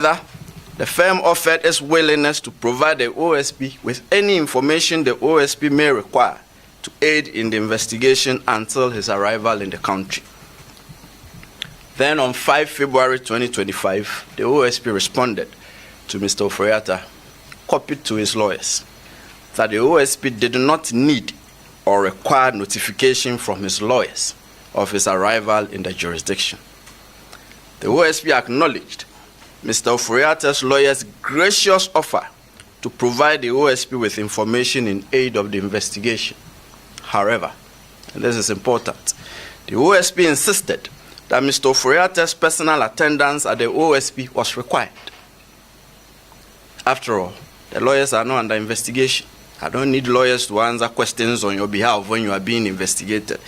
The firm offered its willingness to provide the OSP with any information the OSP may require to aid in the investigation until his arrival in the country. Then on 5 February 2025, the OSP responded to Mr. Ofori-Atta, copied to his lawyers, that the OSP did not need or require notification from his lawyers of his arrival in the jurisdiction. The OSP acknowledged Mr. Ofori-Atta's lawyer's gracious offer to provide the OSP with information in aid of the investigation. However, and this is important, the OSP insisted that Mr. Ofori-Atta's personal attendance at the OSP was required. After all, the lawyers are not under investigation. I don't need lawyers to answer questions on your behalf when you are being investigated.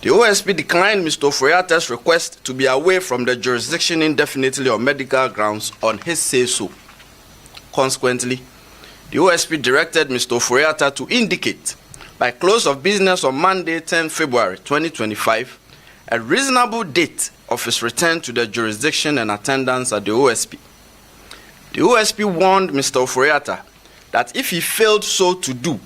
The OSP declined Mr. Ofori-Atta's request to be away from the jurisdiction indefinitely on medical grounds on his say-so. Consequently, the OSP directed Mr. Ofori-Atta to indicate by close of business on Monday, 10 February 2025, a reasonable date of his return to the jurisdiction and attendance at the OSP. The OSP warned Mr. Ofori-Atta that if he failed so to do,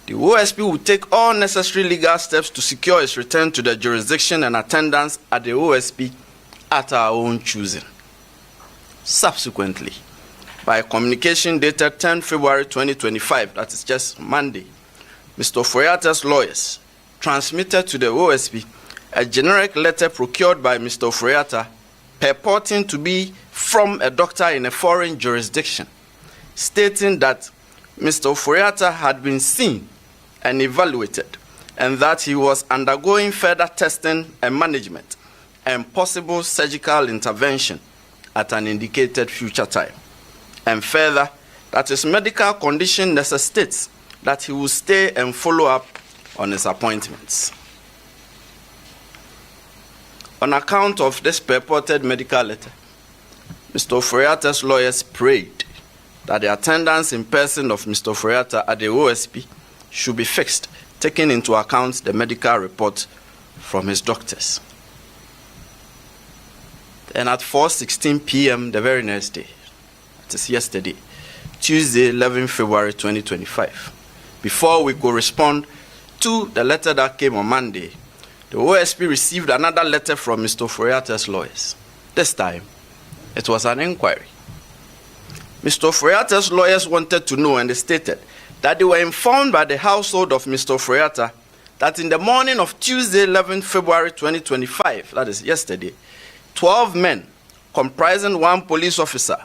the OSP would take all necessary legal steps to secure his return to the jurisdiction and attendance at the OSP at our own choosing. Subsequently, by communication dated 10 February 2025, that is just Monday, Mr. Ofori-Atta's lawyers transmitted to the OSP a generic letter procured by Mr. Ofori-Atta purporting to be from a doctor in a foreign jurisdiction, stating that Mr. Ofori-Atta had been seen and evaluated, and that he was undergoing further testing and management and possible surgical intervention at an indicated future time. And further, that his medical condition necessitates that he will stay and follow up on his appointments. On account of this purported medical letter, Mr. Ofori-Atta's lawyers prayed that the attendance in person of Mr. Ofori-Atta at the OSP should be fixed, taking into account the medical report from his doctors. Then at 4:16 p.m. the very next day, that is yesterday, Tuesday, 11 February 2025, before we could respond to the letter that came on Monday, the OSP received another letter from Mr. Ofori-Atta's lawyers. This time, it was an inquiry. Mr. Ofori-Atta's lawyers wanted to know, and they stated that they were informed by the household of Mr. Ofori-Atta that in the morning of Tuesday, 11 February 2025, that is yesterday, 12 men, comprising 1 police officer,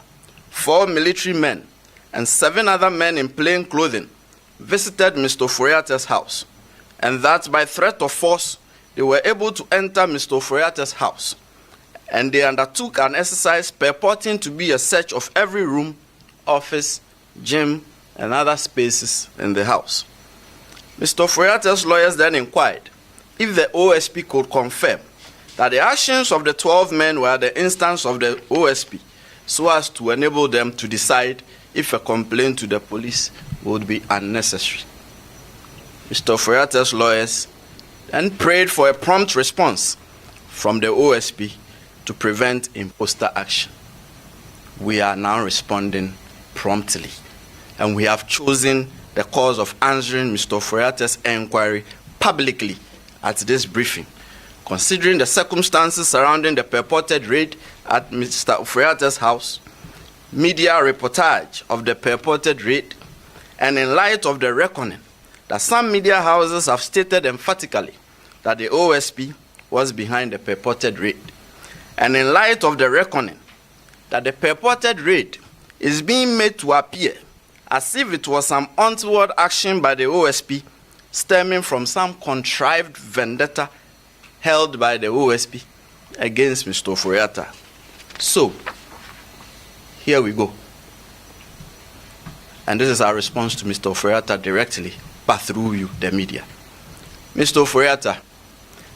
4 military men, and 7 other men in plain clothing, visited Mr. Ofori-Atta's house, and that by threat of force, they were able to enter Mr. Ofori-Atta's house, and they undertook an exercise purporting to be a search of every room, office, gym, and other spaces in the house. Mr. Ofori-Atta's lawyers then inquired if the OSP could confirm that the actions of the 12 men were the instance of the OSP, so as to enable them to decide if a complaint to the police would be unnecessary. Mr. Ofori-Atta's lawyers then prayed for a prompt response from the OSP to prevent imposter action. We are now responding promptly, and we have chosen the course of answering Mr. Ofori-Atta's inquiry publicly at this briefing, considering the circumstances surrounding the purported raid at Mr. Ofori-Atta's house, media reportage of the purported raid, and in light of the reckoning that some media houses have stated emphatically that the OSP was behind the purported raid, and in light of the reckoning that the purported raid is being made to appear as if it was some untoward action by the OSP stemming from some contrived vendetta held by the OSP against Mr. Ofori-Atta. So, here we go. And this is our response to Mr. Ofori-Atta directly, but through you, the media. Mr. Ofori-Atta,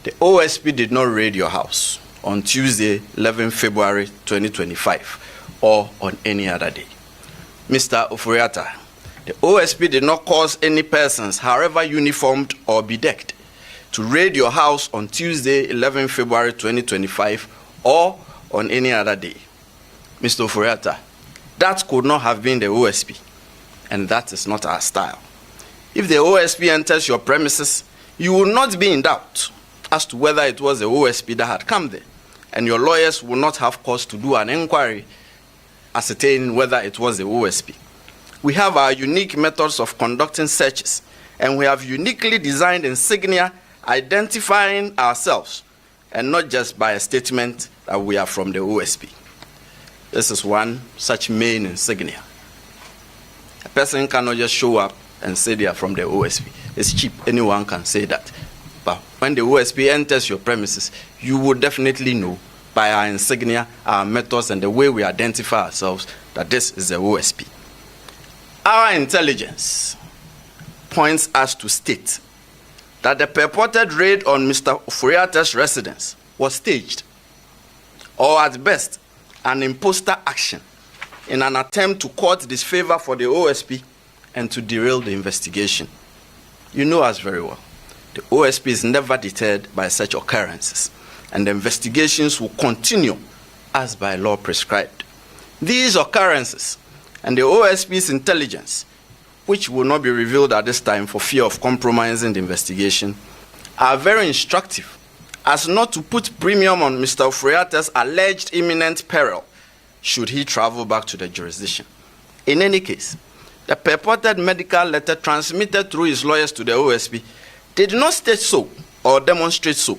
the OSP did not raid your house on Tuesday, 11 February 2025, or on any other day. Mr. Ofori-Atta, the OSP did not cause any persons, however uniformed or bedecked, to raid your house on Tuesday, 11 February 2025, or on any other day. Mr. Ofori-Atta, that could not have been the OSP, and that is not our style. If the OSP enters your premises, you will not be in doubt as to whether it was the OSP that had come there, and your lawyers will not have cause to do an inquiry ascertaining whether it was the OSP. We have our unique methods of conducting searches, and we have uniquely designed insignia identifying ourselves, and not just by a statement that we are from the OSP. This is one such main insignia. A person cannot just show up and say they are from the OSP. It's cheap. Anyone can say that. But when the OSP enters your premises, you will definitely know by our insignia, our methods, and the way we identify ourselves that this is the OSP. Our intelligence points us to state that the purported raid on Mr. Ofori-Atta's residence was staged, or at best, an imposter action in an attempt to court disfavor for the OSP and to derail the investigation. You know us very well. The OSP is never deterred by such occurrences, and the investigations will continue as by law prescribed. These occurrences and the OSP's intelligence, which will not be revealed at this time for fear of compromising the investigation, are very instructive as not to put premium on Mr. Ofori-Atta's alleged imminent peril should he travel back to the jurisdiction. In any case, the purported medical letter transmitted through his lawyers to the OSP did not state so or demonstrate so.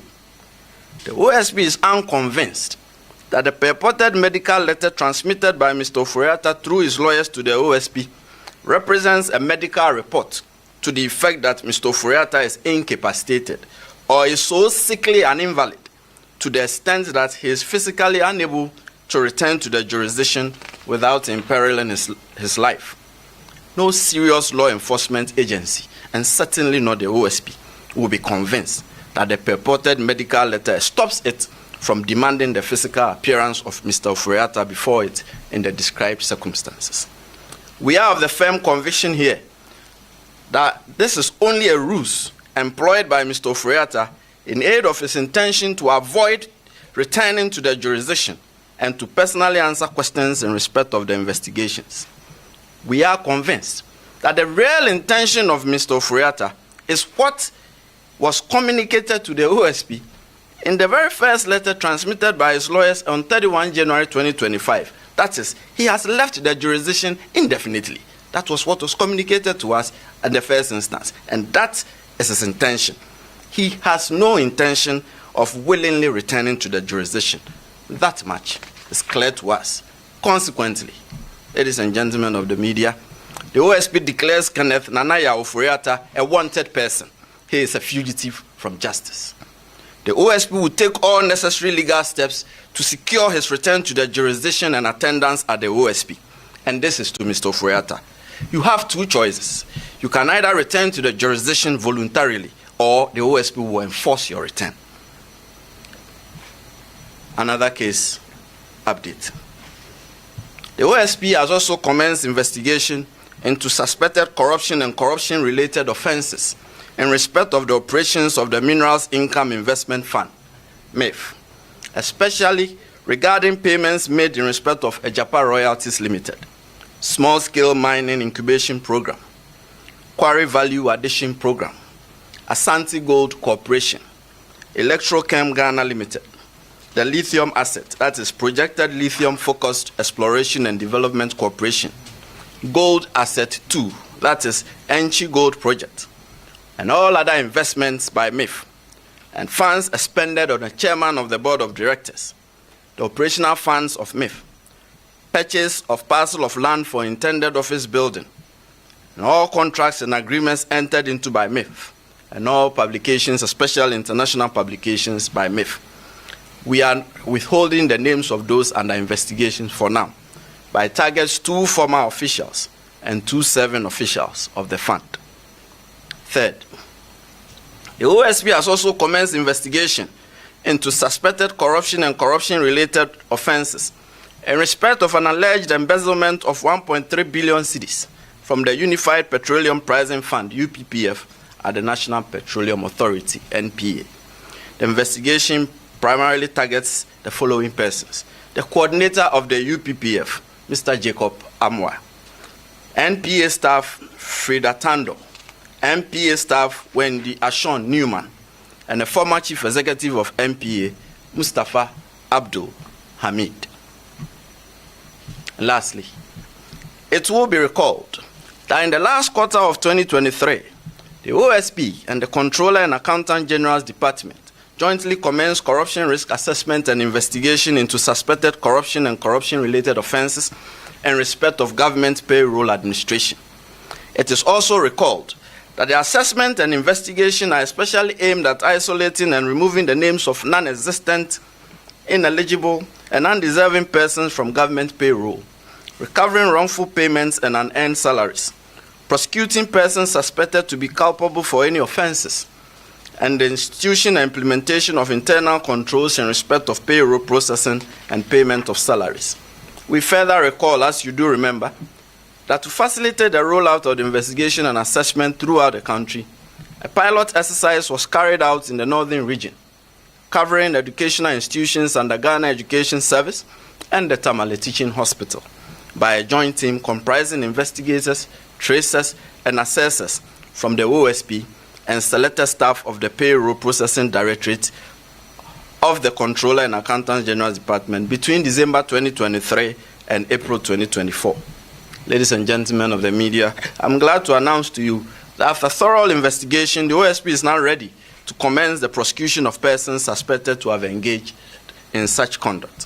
The OSP is unconvinced that the purported medical letter transmitted by Mr. Ofori-Atta through his lawyers to the OSP represents a medical report to the effect that Mr. Ofori-Atta is incapacitated or is so sickly and invalid to the extent that he is physically unable to return to the jurisdiction without imperiling his life. No serious law enforcement agency, and certainly not the OSP, will be convinced that the purported medical letter stops it from demanding the physical appearance of Mr. Ofori-Atta before it in the described circumstances. We are of the firm conviction here that this is only a ruse employed by Mr. Ofori-Atta in aid of his intention to avoid returning to the jurisdiction and to personally answer questions in respect of the investigations. We are convinced that the real intention of Mr. Ofori-Atta is what was communicated to the OSP in the very first letter transmitted by his lawyers on 31 January 2025. That is, he has left the jurisdiction indefinitely. That was what was communicated to us at the first instance, and that is his intention. He has no intention of willingly returning to the jurisdiction. That much is clear to us. Consequently, ladies and gentlemen of the media, the OSP declares Kenneth Nanaya Ofori-Atta a wanted person. He is a fugitive from justice. The OSP will take all necessary legal steps to secure his return to the jurisdiction and attendance at the OSP. And this is to Mr. Ofori-Atta. You have two choices. You can either return to the jurisdiction voluntarily, or the OSP will enforce your return. Another case update. The OSP has also commenced investigation into suspected corruption and corruption-related offenses in respect of the operations of the Minerals Income Investment Fund, MIF, especially regarding payments made in respect of Ejapa Royalties Limited, Small-Scale Mining Incubation Program, Quarry Value Addition Program, Asante Gold Corporation, Electrochem Ghana Limited, the Lithium Asset, that is Projected Lithium-Focused Exploration and Development Corporation, Gold Asset 2, that is Enchi Gold Project, and all other investments by MIF, and funds expended on the chairman of the board of directors, the operational funds of MIF, purchase of parcel of land for intended office building, and all contracts and agreements entered into by MIF, and all publications, especially international publications by MIF. We are withholding the names of those under investigation for now, by targets 2 former officials and 2 serving officials of the fund. Third, the OSP has also commenced investigation into suspected corruption and corruption-related offenses in respect of an alleged embezzlement of 1.3 billion cedis from the Unified Petroleum Pricing Fund, UPPF, at the National Petroleum Authority, NPA. The investigation primarily targets the following persons: the coordinator of the UPPF, Mr. Jacob Amwa, NPA staff Frida Tando, NPA staff Wendy Ashon Newman, and the former chief executive of NPA, Mustafa Abdul Hamid. And lastly, it will be recalled that in the last quarter of 2023, the OSP and the Controller and Accountant General's Department jointly commenced corruption risk assessment and investigation into suspected corruption and corruption-related offenses in respect of government payroll administration. It is also recalled that the assessment and investigation are especially aimed at isolating and removing the names of non-existent, ineligible, and undeserving persons from government payroll, recovering wrongful payments and unearned salaries, prosecuting persons suspected to be culpable for any offenses, and the institution and implementation of internal controls in respect of payroll processing and payment of salaries. We further recall, as you do remember, that to facilitate the rollout of the investigation and assessment throughout the country, a pilot exercise was carried out in the northern region, covering educational institutions under Ghana Education Service and the Tamale Teaching Hospital, by a joint team comprising investigators, tracers, and assessors from the OSP and selected staff of the Payroll Processing Directorate of the Controller and Accountant General's Department between December 2023 and April 2024. Ladies and gentlemen of the media, I'm glad to announce to you that after thorough investigation, the OSP is now ready to commence the prosecution of persons suspected to have engaged in such conduct.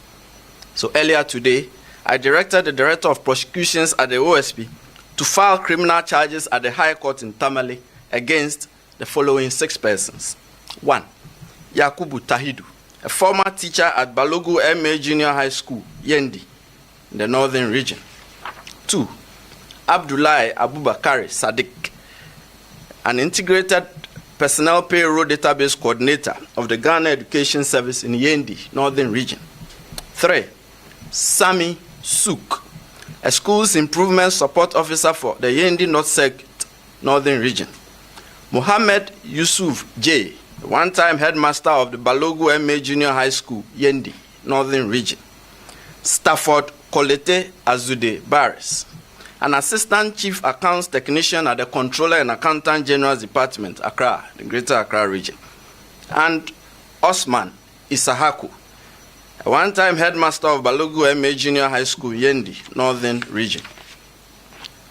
So earlier today, I directed the Director of Prosecutions at the OSP to file criminal charges at the High Court in Tamale against the following 6 persons. 1. Yakubu Tahidu, a former teacher at Balogu MA Junior High School, Yendi, in the northern region. 2. Abdullahi Abubakari Sadiq, an integrated personnel payroll database coordinator of the Ghana Education Service in Yendi, northern region. 3. Sami Suk, a schools improvement support officer for the Yendi North Circuit, northern region. Mohammed Yusuf J., one-time headmaster of the Balogu MA Junior High School, Yendi, northern region. Stafford Kolete Azude Barris, an assistant chief accounts technician at the Controller and Accountant General's Department, Accra, the Greater Accra region. And Osman Isahaku, a one-time headmaster of Balogu MA Junior High School, Yendi, northern region.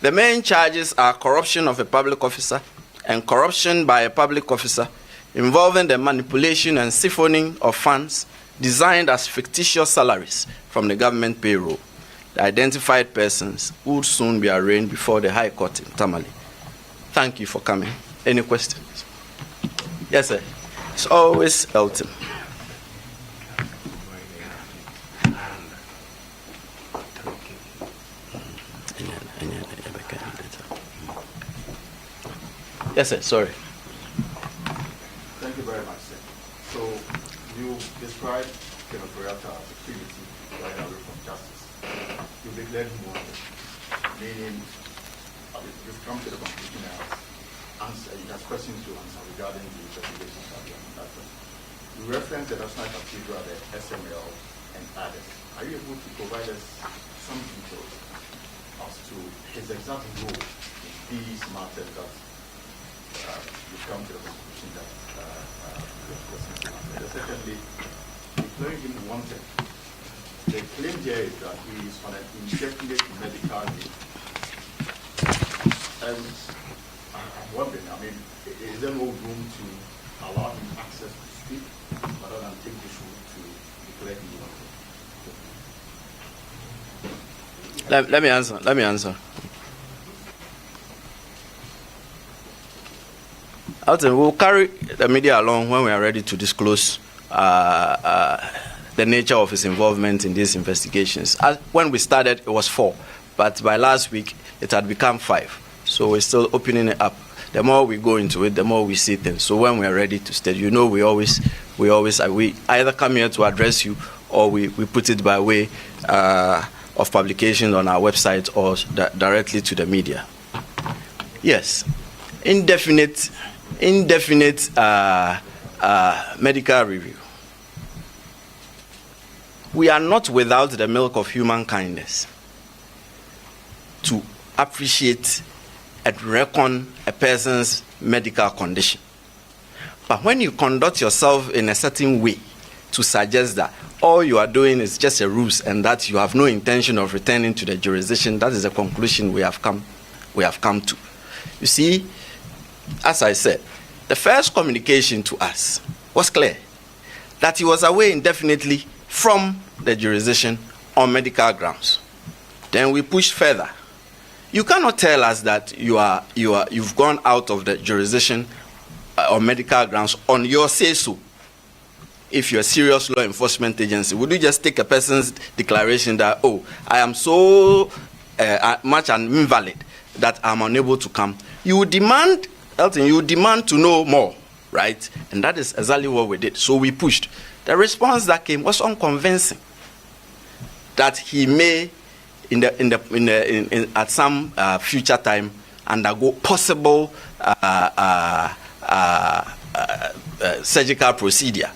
The main charges are corruption of a public officer and corruption by a public officer involving the manipulation and siphoning of funds designed as fictitious salaries from the government payroll. The identified persons would soon be arraigned before the High Court in Tamale. Thank you for coming. Any questions? Yes, sir. It's always Elton. Yes, sir. Sorry. Thank you very much, sir. So you described Ofori-Atta as a primitive rider from justice. You declared him wanted, meaning you've come to the conclusion he has questions to answer regarding the investigations that you have conducted. You referenced the National Cathedral, the SML, and others. Are you able to provide us some details as to his exact role in these matters that you've come to the conclusion that you have questions to answer? Secondly, declaring him wanted. The claim here is that he is on an indefinite medical leave. And I'm wondering, is there no room to allow him access to speak rather than take this route to declare him wanted? Let me answer. Elton, we'll carry the media along when we are ready to disclose the nature of his involvement in these investigations. When we started, it was 4, but by last week, it had become 5. So we're still opening it up. The more we go into it, the more we see things. So when we're ready to state, we we either come here to address you, or we put it by way of publication on our website or directly to the media. Yes, indefinite medical review. we are not without the milk of human kindness to appreciate and reckon a person's medical condition. But when you conduct yourself in a certain way to suggest that all you are doing is just a ruse and that you have no intention of returning to the jurisdiction, that is the conclusion we have come to. You see, as I said, the first communication to us was clear, that he was away indefinitely from the jurisdiction on medical grounds. Then we pushed further. You cannot tell us that you've gone out of the jurisdiction on medical grounds on your say-so. If you're a serious law enforcement agency, would you just take a person's declaration that, oh, I am so much an invalid that I'm unable to come? You would demand, Elton, you would demand to know more, right? And that is exactly what we did. So we pushed. The response that came was unconvincing. That he may, at some future time, undergo possible surgical procedure.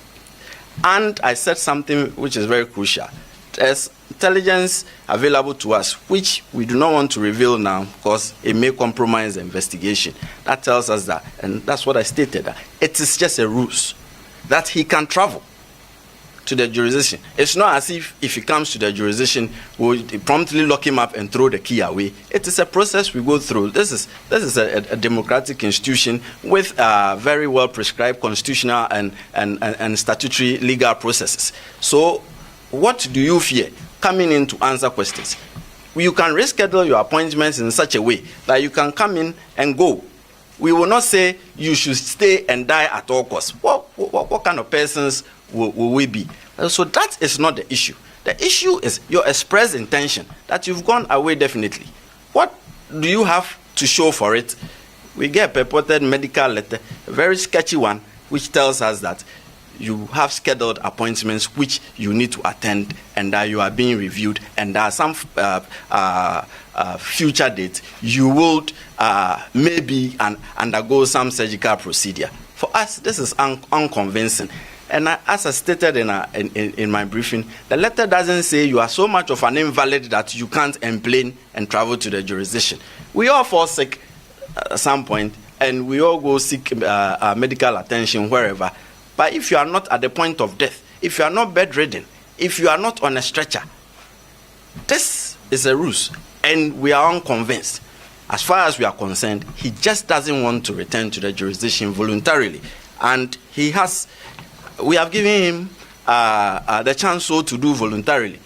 And I said something which is very crucial. There's intelligence available to us, which we do not want to reveal now because it may compromise the investigation. That tells us that, and that's what I stated, that it is just a ruse, that he can travel to the jurisdiction. It's not as if he comes to the jurisdiction, we'll promptly lock him up and throw the key away. It is a process we go through. This is a democratic institution with very well prescribed constitutional and statutory legal processes. So what do you fear coming in to answer questions? You can reschedule your appointments in such a way that you can come in and go. We will not say you should stay and die at all costs. What kind of persons will we be? So that is not the issue. The issue is your express intention that you've gone away definitely. What do you have to show for it? We get a purported medical letter, a very sketchy one, which tells us that you have scheduled appointments which you need to attend and that you are being reviewed, and there are some future dates you would maybe undergo some surgical procedure. For us, this is unconvincing. And as I stated in my briefing, the letter doesn't say you are so much of an invalid that you can't complain and travel to the jurisdiction. We all fall sick at some point, and we all go seek medical attention wherever. But if you are not at the point of death, if you are not bedridden, if you are not on a stretcher, this is a ruse, and we are unconvinced. As far as we are concerned, he just doesn't want to return to the jurisdiction voluntarily. And we have given him the chance so to do voluntarily,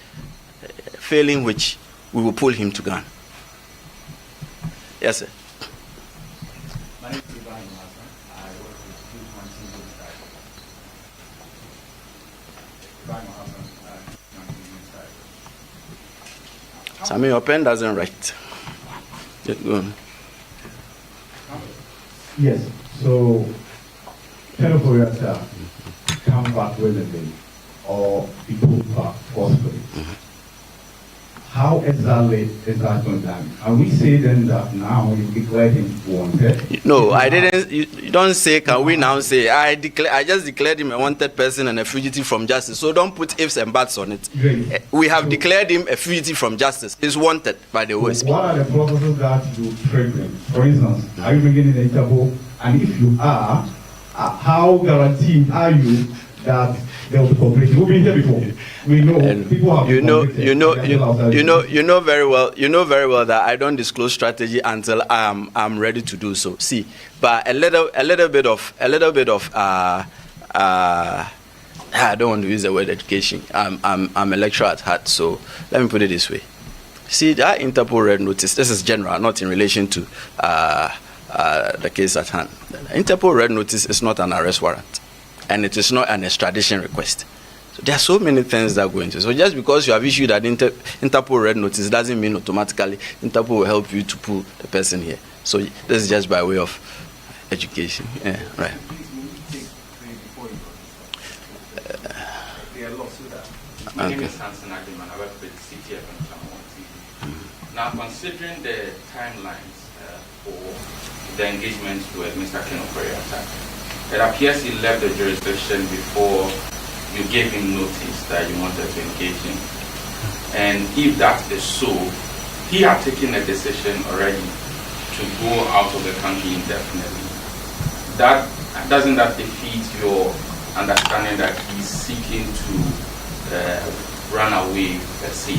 failing which we will pull him to gun. Yes, sir. My name is Ibrahim Hassan. I work with Ibrahim Hassan. Sammy, your pen doesn't write. Go on. Yes, so Ofori-Atta come back willingly or be put back forcefully. How exactly is that going down? Can we say then that now you declared him wanted? No, I didn't. You don't say, can we now say, I just declared him a wanted person and a fugitive from justice. So don't put ifs and buts on it. Great. We have declared him a fugitive from justice. He's wanted by the OSP. What are the processes that you trigger? For instance, are you bringing in the Interpol? And if you are, how guaranteed are you that there will be cooperation? We've been here before. We know people have. You know very well that I don't disclose strategy until I'm ready to do so. See, but a little bit of I don't want to use the word education. I'm a lecturer at heart, so let me put it this way. See, that Interpol red notice, this is general, not in relation to the case at hand. Interpol red notice is not an arrest warrant, and it is not an extradition request. So there are so many things that go into it. So just because you have issued an Interpol red notice doesn't mean automatically Interpol will help you to pull the person here. So this is just by way of education. Yeah, right. My name is Hansen Agreement. I work with CTF and Channel TV. Now, considering the timelines for the engagement with Mr. Ofori-Atta, it appears he left the jurisdiction before you gave him notice that you wanted to engage him. And if that is so, he had taken a decision already to go out of the country indefinitely. Doesn't that defeat your understanding that he's seeking to run away, per se,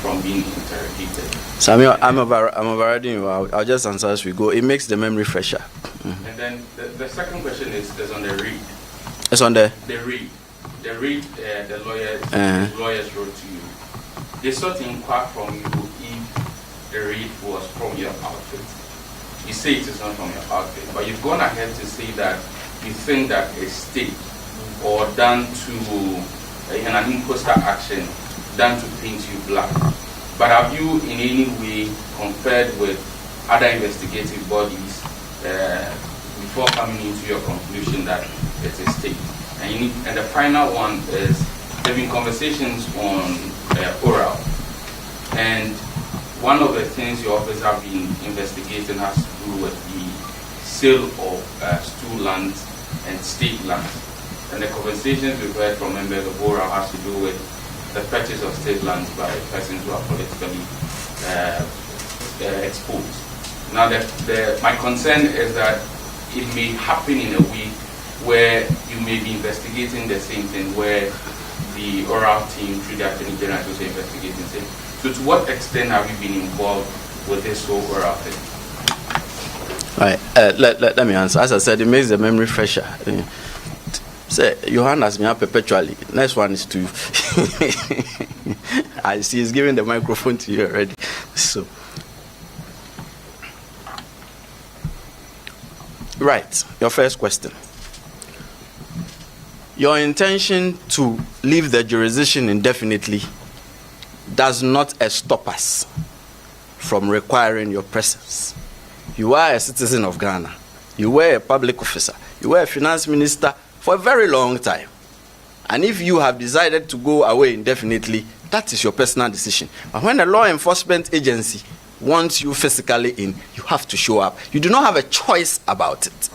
from being interrogated? Samuel, I'm overriding you. I'll just answer as we go. It makes the memory fresher. And then the second question is on the read. It's on the read. The read the lawyers wrote to you. They sought to inquire from you if the read was from your outfit. You say it is not from your outfit, but you've gone ahead to say that you think that a stake or done to an imposter action done to paint you black. But have you in any way compared with other investigative bodies before coming into your conclusion that it's a stake? And the final one is, there have been conversations on oral, and one of the things your office have been investigating has to do with the sale of stool lands and state lands. And the conversations we've heard from members of oral has to do with the purchase of state lands by persons who are politically exposed. Now, my concern is that it may happen in a way where you may be investigating the same thing, where the oral team, through the Attorney General, is also investigating the same. So to what extent have you been involved with this whole oral thing? All right, let me answer. As I said, it makes the memory fresher. Say, your hand has been up perpetually. Next one is to I see he's giving the microphone to you already. So, right, your first question. Your intention to leave the jurisdiction indefinitely does not stop us from requiring your presence. You are a citizen of Ghana. You were a public officer. You were a finance minister for a very long time. And if you have decided to go away indefinitely, that is your personal decision. But when a law enforcement agency wants you physically in, you have to show up. You do not have a choice about it.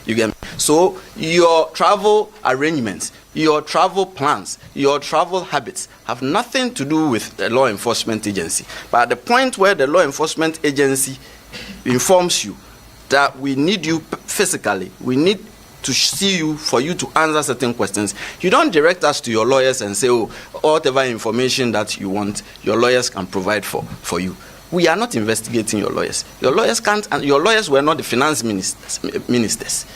You get me? So your travel arrangements, your travel plans, your travel habits have nothing to do with the law enforcement agency. But at the point where the law enforcement agency informs you that we need you physically, we need to see you for you to answer certain questions, you don't direct us to your lawyers and say, oh, whatever information that you want, your lawyers can provide for you. We are not investigating your lawyers. Your lawyers can't, and your lawyers were not the finance ministers.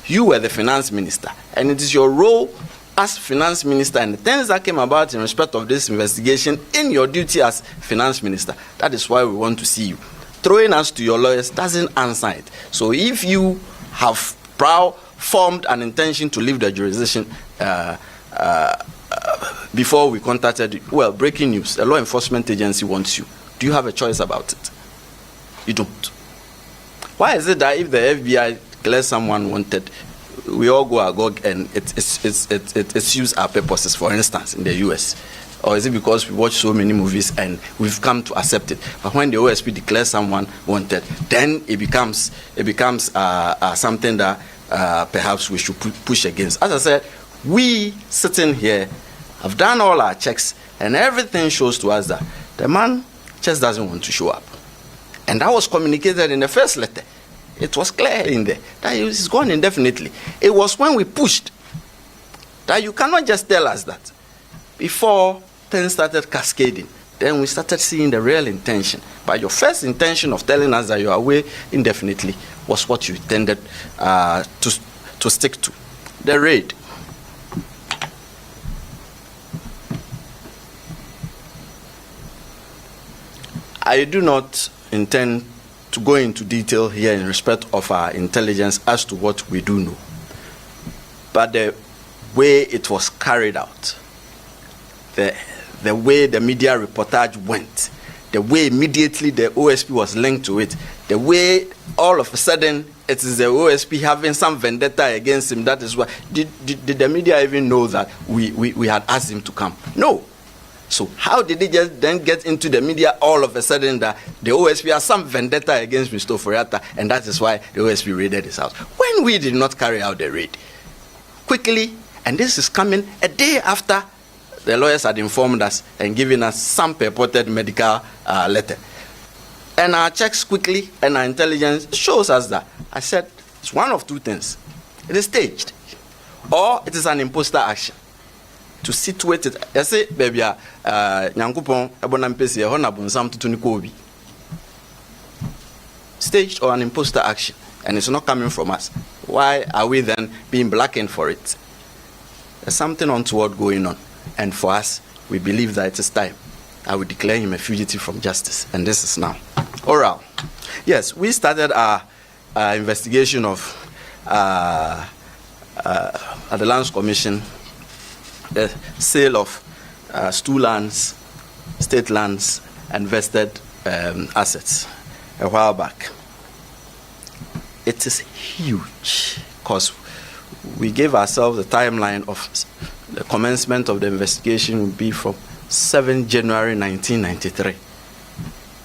You were the finance minister, and it is your role as finance minister and the things that came about in respect of this investigation in your duty as finance minister. That is why we want to see you. Throwing us to your lawyers doesn't answer it. So if you have formed an intention to leave the jurisdiction before we contacted you, well, breaking news, a law enforcement agency wants you. Do you have a choice about it? You don't. Why is it that if the FBI declares someone wanted, we all go agog and it suits our purposes, for instance, in the US? Or is it because we watch so many movies and we've come to accept it? But when the OSP declares someone wanted, then it becomes something that perhaps we should push against. As I said, we sitting here have done all our checks, and everything shows to us that the man just doesn't want to show up. And that was communicated in the first letter. It was clear in there that he's gone indefinitely. It was when we pushed that you cannot just tell us that. Before things started cascading, then we started seeing the real intention. But your first intention of telling us that you are away indefinitely was what you intended to stick to. The raid. I do not intend to go into detail here in respect of our intelligence as to what we do know. But the way it was carried out, the way the media reportage went, the way immediately the OSP was linked to it, the way all of a sudden it is the OSP having some vendetta against him, that is why. Did the media even know that we had asked him to come? No. So how did they just then get into the media all of a sudden that the OSP has some vendetta against Mr. Ofori-Atta, and that is why the OSP raided his house, when we did not carry out the raid? Quickly And this is coming a day after the lawyers had informed us and given us some purported medical letter. And our checks quickly and our intelligence shows us that. I said, it's one of two things. It is staged, or it is an imposter action. To situate it, I say, baby, Nyankupon, Abonampesi, Honabun, Sam Tutunikobi. Staged or an imposter action, and it's not coming from us. Why are we then being blackened for it? There's something untoward going on, and for us, we believe that it is time. I will declare him a fugitive from justice, and this is now. Oral. Yes, we started our investigation of at the Lands Commission, the sale of stool lands, state lands, and vested assets a while back. It is huge because we gave ourselves a timeline of the commencement of the investigation will be from 7 January 1993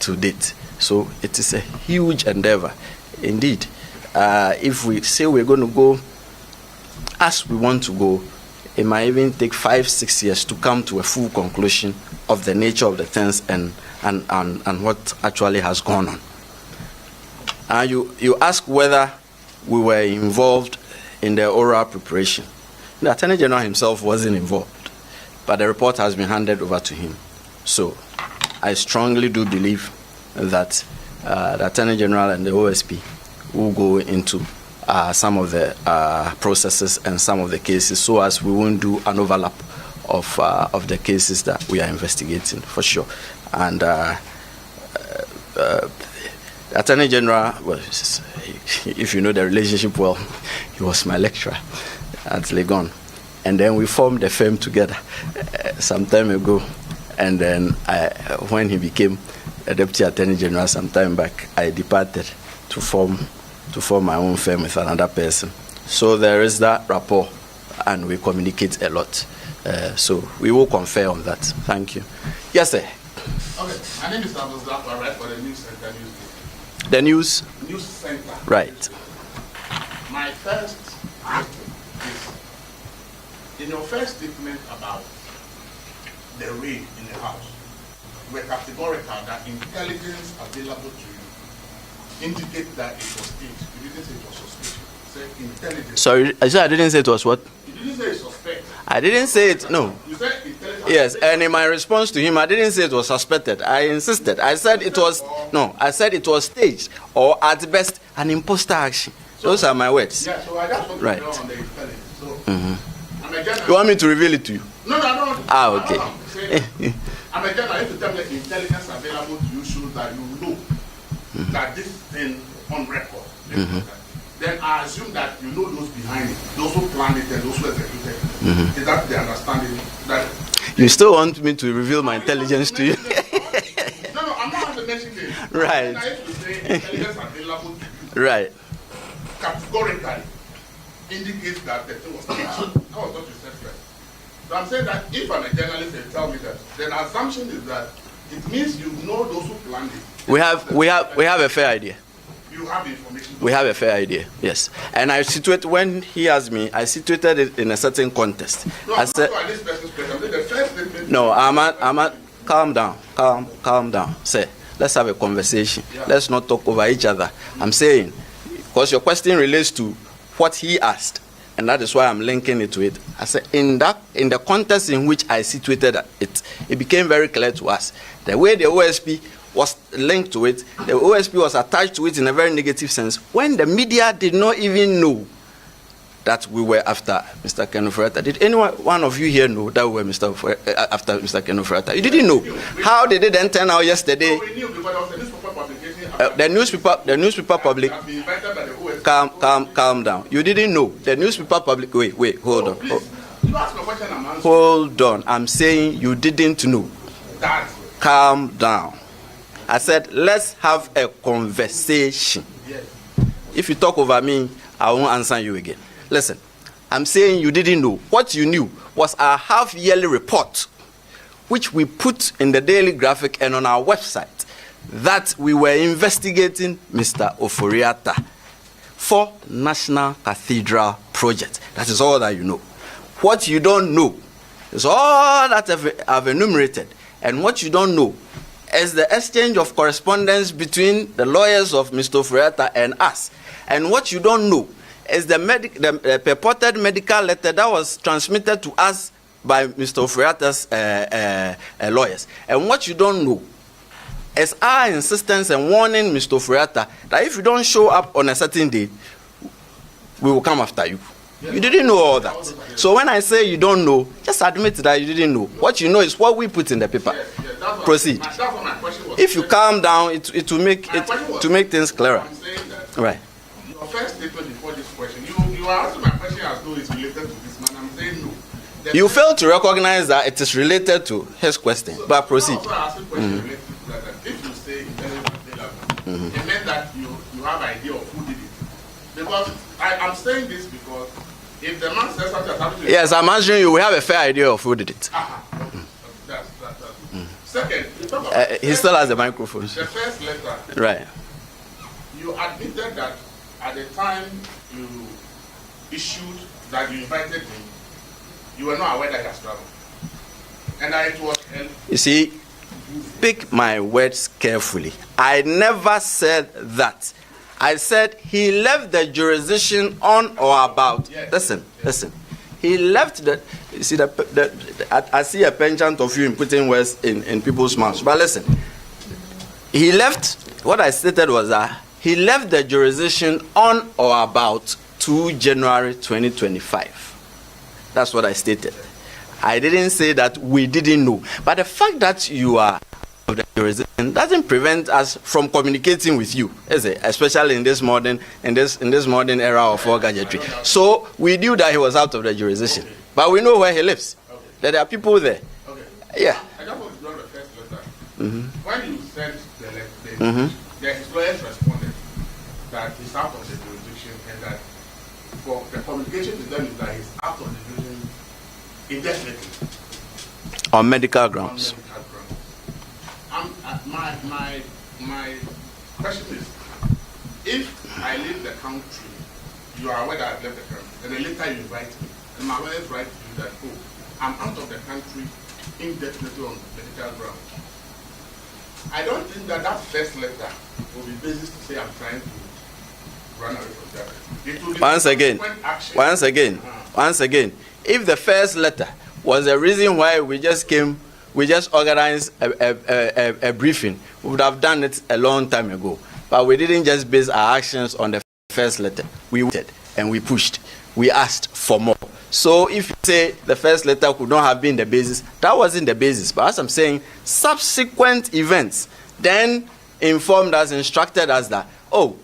to date. So it is a huge endeavor. Indeed, if we say we're going to go as we want to go, it might even take 5-6 years to come to a full conclusion of the nature of the things and what actually has gone on. You ask whether we were involved in the oral preparation. The Attorney General himself wasn't involved, but the report has been handed over to him. So I strongly do believe that the Attorney General and the OSP will go into some of the processes and some of the cases, so as we won't do an overlap of the cases that we are investigating, for sure. And the Attorney General, well, if you know the relationship well, he was my lecturer at Legon. And then we formed a firm together some time ago. And then when he became a Deputy Attorney General some time back, I departed to form my own firm with another person. So there is that rapport, and we communicate a lot. So we will confer on that. Thank you. Yes, sir. Okay, my name is Amos Zap. I write for the News Center newspaper. The News Center. Right. My first question is, in your first statement about the raid in the house, you were categorical that intelligence available to you indicate that it was staged. You didn't say it was suspicious. You said intelligence. Sorry, I didn't say it was what? You didn't say suspect. I didn't say it, no. You said intelligence. Yes, and in my response to him, I didn't say it was suspected. I insisted. I said it was, no, I said it was staged, or at best, an imposter action. Those are my words. Yeah, so I just want to know on the intelligence. So, You want me to reveal it to you? No, I don't. Okay. I'm a general. If you tell me the intelligence available to you shows that you know that this thing on record, then I assume that you know those behind it, those who planned it and those who executed it. Is that the understanding? That you still want me to reveal my intelligence to you? No, I'm not going to mention it. Right. I used to say intelligence available to you. Right. Categorically indicates that the thing was staged. That was what you said first. So I'm saying that if I'm a journalist and tell me that, then the assumption is that it means you know those who planned it. We have a fair idea. You have information. We have a fair idea, yes. And I situate, when he asked me, I situated it in a certain context. No, I said, this person's question. The first statement. no, Ahmad, calm down. Say, let's have a conversation. Yeah. Let's not talk over each other. I'm saying, because your question relates to what he asked, and that is why I'm linking it to it. I said, in the context in which I situated it became very clear to us. The way the OSP was linked to it, the OSP was attached to it in a very negative sense, when the media did not even know that we were after Mr. Ofori-Atta. Did any one of you here know that we were after Mr. Ofori-Atta? You didn't know. How did it then turn out yesterday? We knew because there was a newspaper publication. The newspaper public. Calm down. You didn't know. The newspaper public. Wait. Hold on. Please, you ask my question, I'm answering. Hold on. I'm saying you didn't know. Calm down. I said, let's have a conversation. Yes. If you talk over me, I won't answer you again. Listen, I'm saying you didn't know. What you knew was our half-yearly report, which we put in the Daily Graphic and on our website, that we were investigating Mr. Ofori-Atta for National Cathedral Project. That is all that you know. what you don't know is all that I've enumerated. And what you don't know is the exchange of correspondence between the lawyers of Mr. Ofori-Atta and us. And what you don't know is the purported medical letter that was transmitted to us by Mr. Ofori-Atta's lawyers. And what you don't know is our insistence and warning Mr. Ofori-Atta that if you don't show up on a certain day, we will come after you. You didn't know all that. So when I say you don't know, just admit that you didn't know. What you know is what we put in the paper. Proceed. That's what my question was. If you calm down, it will make to make things clearer. I'm saying that Right. your first statement before this question, you are answering my question as though it's related to this man. I'm saying no. You fail to recognize that it is related to his question. But proceed. Also, I asked a question related to that. If you say intelligence available, it meant that you have idea of who did it. Because I'm saying this because if the man says something happened to Yes, I'm answering you. We have a fair idea of who did it. That's Second, you talk about He still has the microphone. the first letter. Right. You admitted that at the time you issued that you invited him, you were not aware that he has traveled. And that it was You see, pick my words carefully. I never said that. I said he left the jurisdiction on or about. Yes. Listen. He left the. You see, I see a penchant of you in putting words in people's mouths. But listen, he left. What I stated was that he left the jurisdiction on or about 2 January 2025. That's what I stated. I didn't say that we didn't know. But the fact that you are of the jurisdiction doesn't prevent us from communicating with you, is it? Especially in this modern era of all gadgetry. So we knew that he was out of the jurisdiction, but we know where he lives. That there are people there. okay. Yeah. I just want to know the first letter. When you sent the letter, the employers responded that he's out of the jurisdiction and that for the communication to them is that he's out of the jurisdiction indefinitely. On medical grounds. My question is, if I leave the country, you are aware that I've left the country, and then later you invite me, and my lawyers write to you that, oh, I'm out of the country indefinitely on medical grounds. I don't think that first letter will be basis to say I'm trying to run away from that. It will be Once again, if the first letter was the reason why we just organized a briefing, we would have done it a long time ago. But we didn't just base our actions on the first letter. We waited and we pushed. We asked for more. So if you say the first letter could not have been the basis, that wasn't the basis. But as I'm saying, subsequent events then informed us, instructed us that, oh,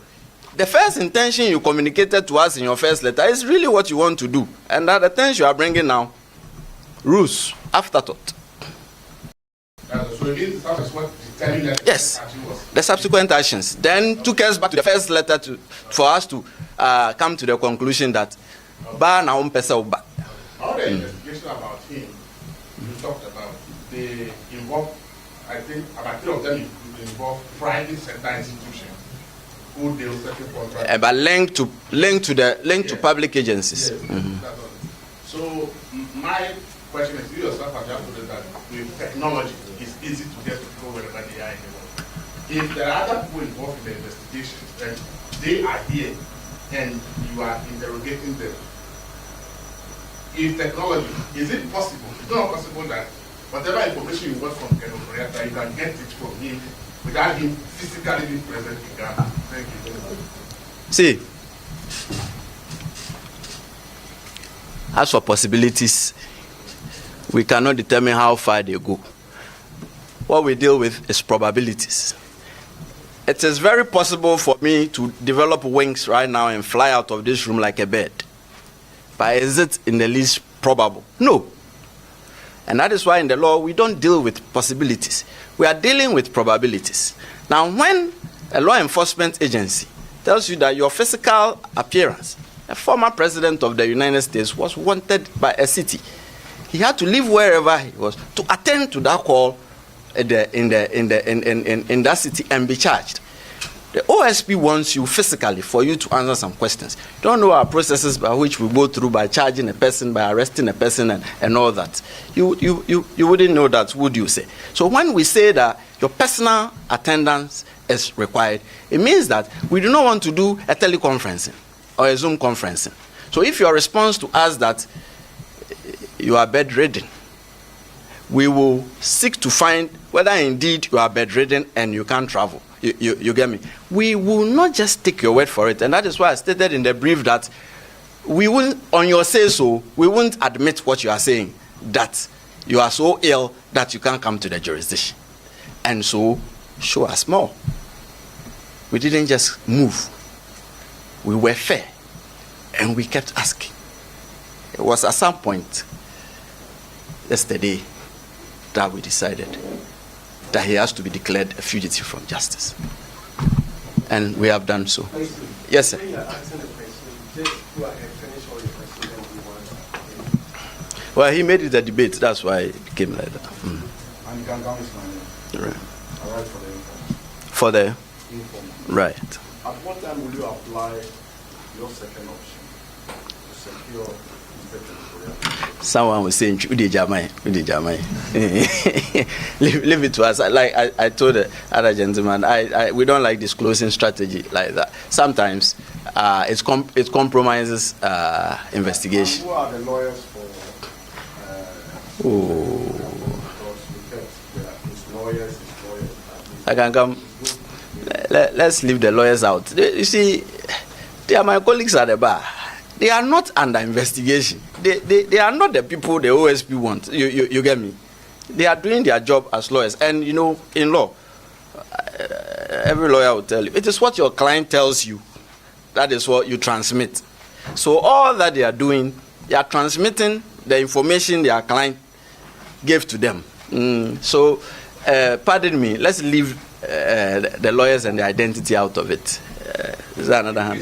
the first intention you communicated to us in your first letter is really what you want to do. And that the things you are bringing now, rules, afterthought. So it means that is what telling that Yes, action was. the subsequent actions then took us back to the first letter for us to come to the conclusion that ba na umpesa uba. All the investigation about him you talked about, they involve, I think, about 3 of them involve private sector institutions who deal with certain contracts. But linked to public agencies. Yes, that's all. So my question is, you yourself have just told us that with technology, it's easy to get people wherever they are in the world. If there are other people involved in the investigations and they are here and you are interrogating them, if technology, is it possible? It's not possible that whatever information you got from Ken Ofori-Atta, you can get it from him without him physically being present in Ghana. Thank you very much. See, as for possibilities, we cannot determine how far they go. What we deal with is probabilities. It is very possible for me to develop wings right now and fly out of this room like a bird. But is it in the least probable? No. And that is why in the law, we don't deal with possibilities. We are dealing with probabilities. Now, when a law enforcement agency tells you that your physical appearance, a former president of the United States was wanted by a city, he had to leave wherever he was to attend to that call in that city and be charged. The OSP wants you physically for you to answer some questions. You don't know our processes by which we go through by charging a person, by arresting a person, and all that. You wouldn't know that, would you say? So when we say that your personal attendance is required, it means that we do not want to do a teleconferencing or a Zoom conferencing. So if your response to us that you are bedridden, we will seek to find whether indeed you are bedridden and you can't travel. You get me? We will not just take your word for it. And that is why I stated in the brief that we won't, on your say so, we won't admit what you are saying, that you are so ill that you can't come to the jurisdiction. And so, show us more. We didn't just move. We were fair. And we kept asking. It was at some point yesterday that we decided that he has to be declared a fugitive from justice. And we have done so. Yes, sir. Well, he made it a debate. That's why it became like that. And Gangam is my name. Right. I write for the informal. For the? Informal. Right. At what time will you apply your second option to secure someone was saying, leave it to us. Like I told the other gentleman, we don't like disclosing strategy like that. Sometimes it compromises investigation. And who are the lawyers for? His lawyers. I can come. Let's leave the lawyers out. You see, they are my colleagues at the bar. They are not under investigation. They are not the people the OSP want. You get me? They are doing their job as lawyers. And you know, in law, every lawyer will tell you, it is what your client tells you. That is what you transmit. So all that they are doing, they are transmitting the information their client gave to them. So, pardon me, let's leave the lawyers and the identity out of it. Is that another hand?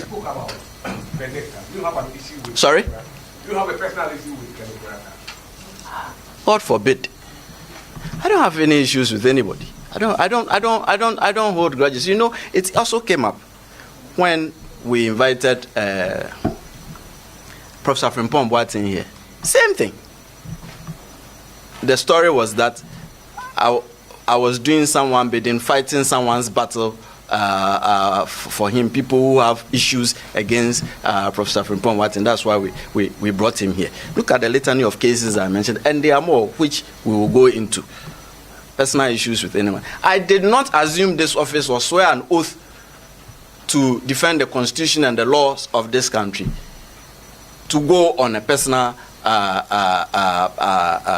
You have an issue with Sorry? You have a personal issue with Oforri-Atta. God forbid. I don't have any issues with anybody. I don't hold grudges. You know, it also came up when we invited Professor Frimpong Boateng here. Same thing. The story was that I was doing someone bidding, fighting someone's battle for him, people who have issues against Professor Frimpong Boateng. That's why we brought him here. Look at the litany of cases I mentioned, and there are more which we will go into. Personal issues with anyone. I did not assume this office or swear an oath to defend the constitution and the laws of this country to go on a personal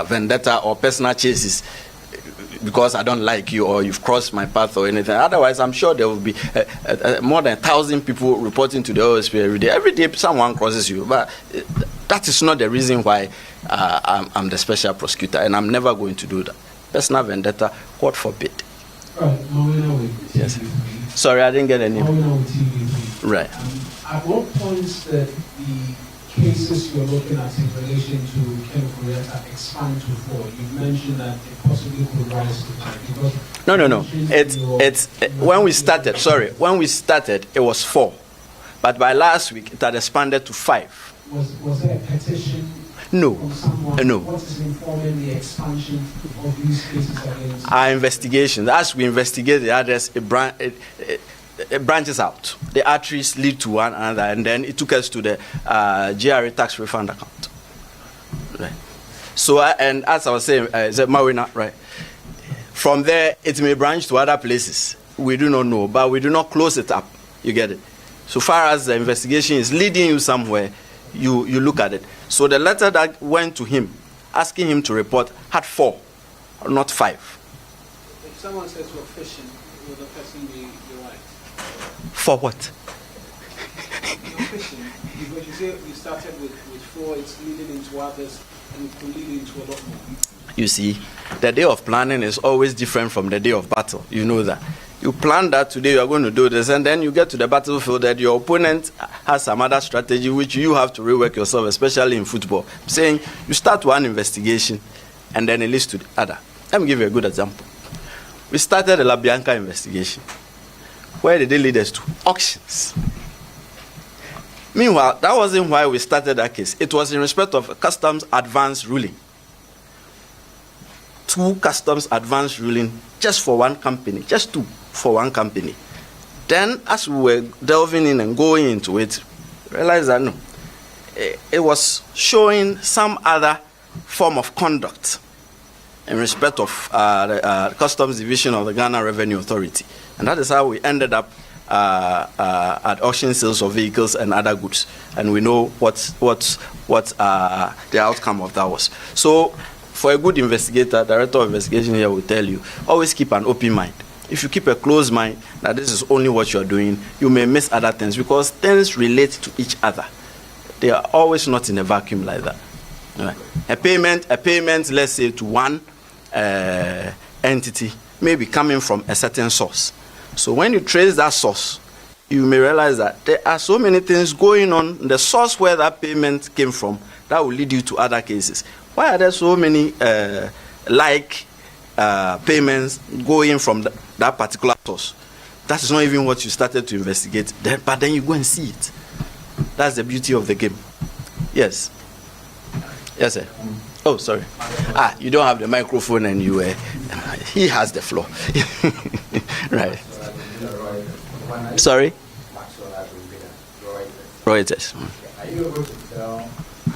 vendetta or personal chases because I don't like you or you've crossed my path or anything. Otherwise, I'm sure there will be more than 1,000 people reporting to the OSP every day. Every day, someone crosses you. But that is not the reason why I'm the special prosecutor, and I'm never going to do that. Personal vendetta, God forbid. Yes. Sorry, I didn't get any. Right. At what points that the cases you're looking at in relation to Ofori-Atta expand to 4? You mentioned that it possibly could rise to 5. No. It's when we started. Sorry, when we started, it was 4, but by last week it had expanded to 5. Was there a petition? No. From someone? No. What is informing the expansion of these cases against? Our investigation. As we investigate the others, it branches out. The arteries lead to one another, and then it took us to the GRA tax refund account. Right. So, and as I was saying, Mawina, right? From there, it may branch to other places. We do not know, but we do not close it up. You get it? So far as the investigation is leading you somewhere, you look at it. So the letter that went to him, asking him to report, had 4, not 5. If someone says we're fishing, will the person be right? For what? You're fishing, because you say you started with 4, it's leading into others, and it could lead into a lot more. You see, the day of planning is always different from the day of battle. You know that. You plan that today you are going to do this, and then you get to the battlefield that your opponent has some other strategy which you have to rework yourself, especially in football. I'm saying you start one investigation, and then it leads to the other. Let me give you a good example. We started the La Bianca investigation. Where did they lead us to? Auctions. Meanwhile, that wasn't why we started that case. It was in respect of a customs advance ruling. 2 customs advance ruling just for one company, just 2 for one company. Then, as we were delving in and going into it, realized that no, it was showing some other form of conduct in respect of the Customs Division of the Ghana Revenue Authority. And that is how we ended up at auction sales of vehicles and other goods. And we know what the outcome of that was. So, for a good investigator, director of investigation here will tell you, always keep an open mind. If you keep a closed mind that this is only what you're doing, you may miss other things because things relate to each other. They are always not in a vacuum like that. Right. A payment, let's say, to one entity may be coming from a certain source. So when you trace that source, you may realize that there are so many things going on in the source where that payment came from that will lead you to other cases. Why are there so many payments going from that particular source? That is not even what you started to investigate, but then you go and see it. That's the beauty of the game. Yes. Yes, sir. Oh, sorry. You don't have the microphone and you he has the floor. Right. Sorry? Reuters. Are you able to tell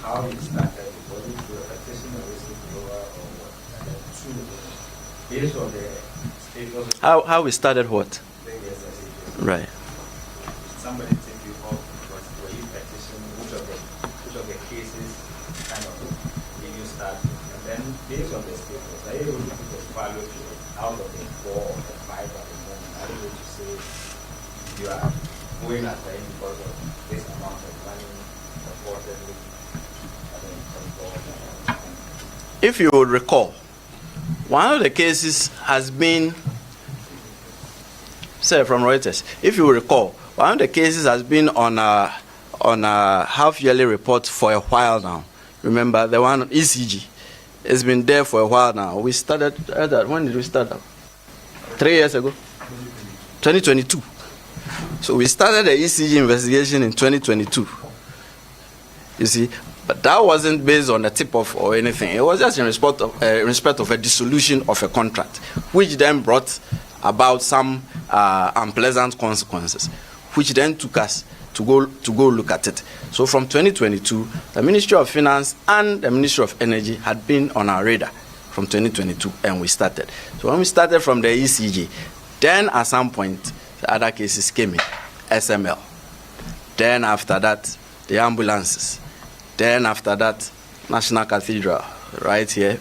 how you started? Was it through a petition or whistleblower or what? Based on the status. How we started what? Right. Somebody take you off because were you petitioning which of the cases kind of made you start, and then based on the status, are you able to put a value to it out of the 4 or the 5 at the moment? Are you able to say you are going after him because of this amount of money reportedly? If you would recall, one of the cases has been, say from Reuters, if you will recall, one of the cases has been on a half-yearly report for a while now. Remember, the one on ECG. It's been there for a while now. We started, when did we start that? 3 years ago? 2022. So we started the ECG investigation in 2022. You see, but that wasn't based on a tip-off or anything. It was just in respect of a dissolution of a contract, which then brought about some unpleasant consequences, which then took us to go look at it. So from 2022, the Ministry of Finance and the Ministry of Energy had been on our radar from 2022, and we started. So when we started from the ECG, then at some point, the other cases came in, SML. Then after that, the ambulances. Then after that, National Cathedral, right here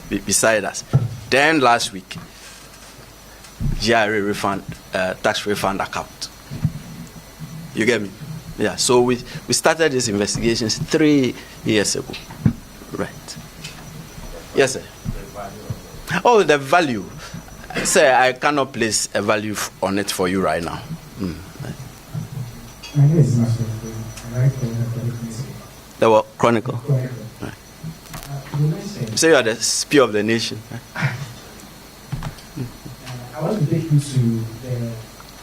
beside us. Then last week, GRA refund, tax refund account. You get me? Yeah, so we started these investigations 3 years ago. Right. Yes, sir. Oh, the value. Sir, I cannot place a value on it for you right now. My name is Marshall. I write for the The what? Chronicle. Right. You mentioned. So you are the spear of the nation. I want to take you to the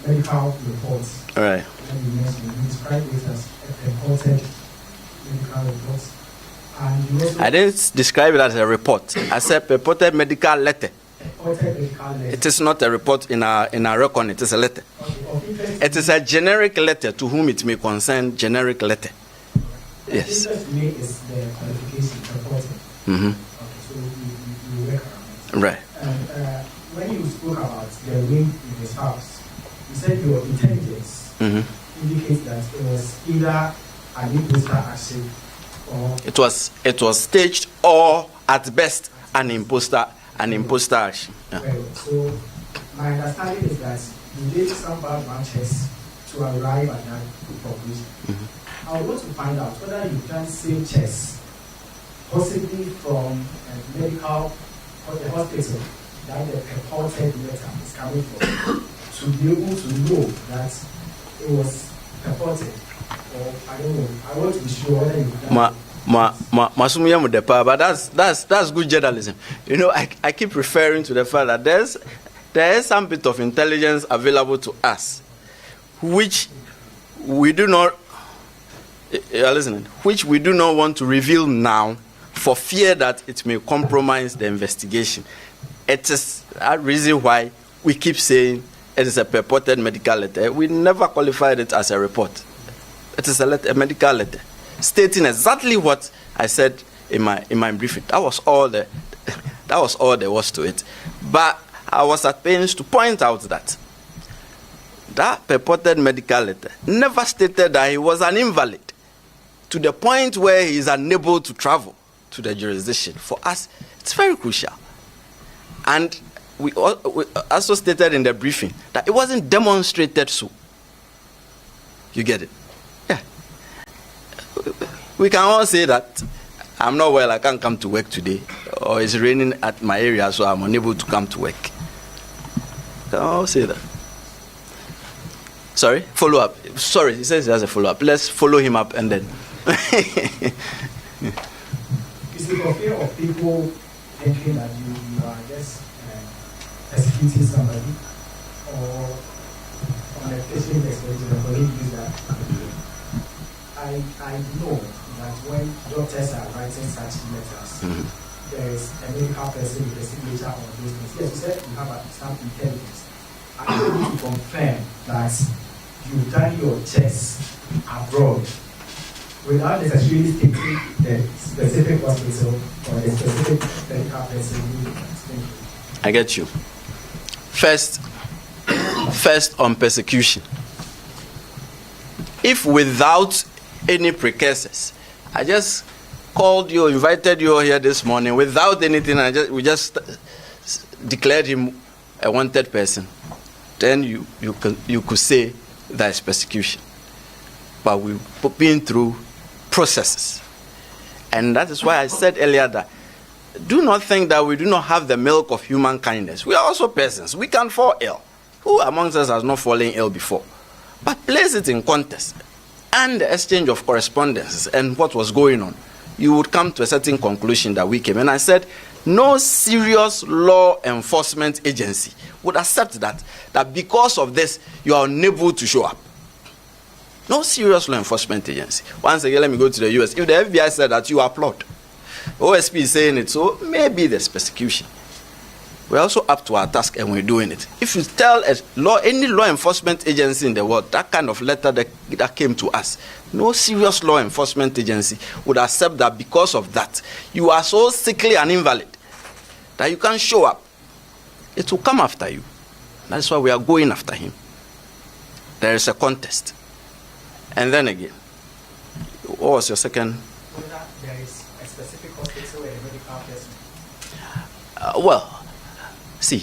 medical reports. All right. That you mentioned. You described it as a purported medical reports. And you also I didn't describe it as a report. I said purported medical letter. purported medical letter. It is not a report in our record. It is a letter. Okay, of interest. It is a generic letter to whom it may concern. Generic letter. Yes. Of interest to me is the qualification purported. Mm-hmm. Okay, so you work around it. Right. And when you spoke about the ring in his house, you said your intelligence indicates that it was either an imposter action or It was staged or at best an imposter action. Yeah. well. So my understanding is that you did some background checks to arrive at that conclusion. I would want to find out whether you've done same checks, possibly from a medical or the hospital that the purported letter is coming from, to be able to know that it was purported, or I don't know. I want to be sure whether you've done. But that's good journalism. You know, I keep referring to the fact that there is some bit of intelligence available to us which we do not, you are listening, which we do not want to reveal now for fear that it may compromise the investigation. It is a reason why we keep saying it is a purported medical letter. We never qualified it as a report. It is a medical letter stating exactly what I said in my briefing. That was all there was to it. But I was at pains to point out that that purported medical letter never stated that he was an invalid to the point where he is unable to travel to the jurisdiction. For us, it's very crucial. And we also stated in the briefing that it wasn't demonstrated so. You get it? Yeah. We can all say that I'm not well, I can't come to work today, or it's raining at my area, so I'm unable to come to work. We can all say that. Sorry? Follow up. Sorry, he says he has a follow up. Let's follow him up and then. Is it for fear of people thinking that you are just executing somebody, or on a patient perspective, the colleague use that? I know that when doctors are writing such letters, there is a medical person with a signature on those things. Yes, you said you have some intelligence. I need to confirm that you've done your checks abroad without necessarily stating the specific hospital or the specific medical person. I get you. First on persecution. If without any precursors, I just called you, invited you here this morning without anything, we just declared him a wanted person, then you could say that is persecution. But we've been through processes. And that is why I said earlier that do not think that we do not have the milk of human kindness. We are also persons. We can fall ill. Who amongst us has not fallen ill before? But place it in context and the exchange of correspondences and what was going on. You would come to a certain conclusion that we came. And I said, no serious law enforcement agency would accept that because of this, you are unable to show up. No serious law enforcement agency. Once again, let me go to the US. If the FBI said that, you applaud. OSP is saying it, so maybe there's persecution. We're also up to our task and we're doing it. If you tell any law enforcement agency in the world that kind of letter that came to us, no serious law enforcement agency would accept that because of that, you are so sickly and invalid that you can't show up. It will come after you. That's why we are going after him. There is a contest. And then again, what was your second? Whether there is a specific hospital or a medical person. Well, see,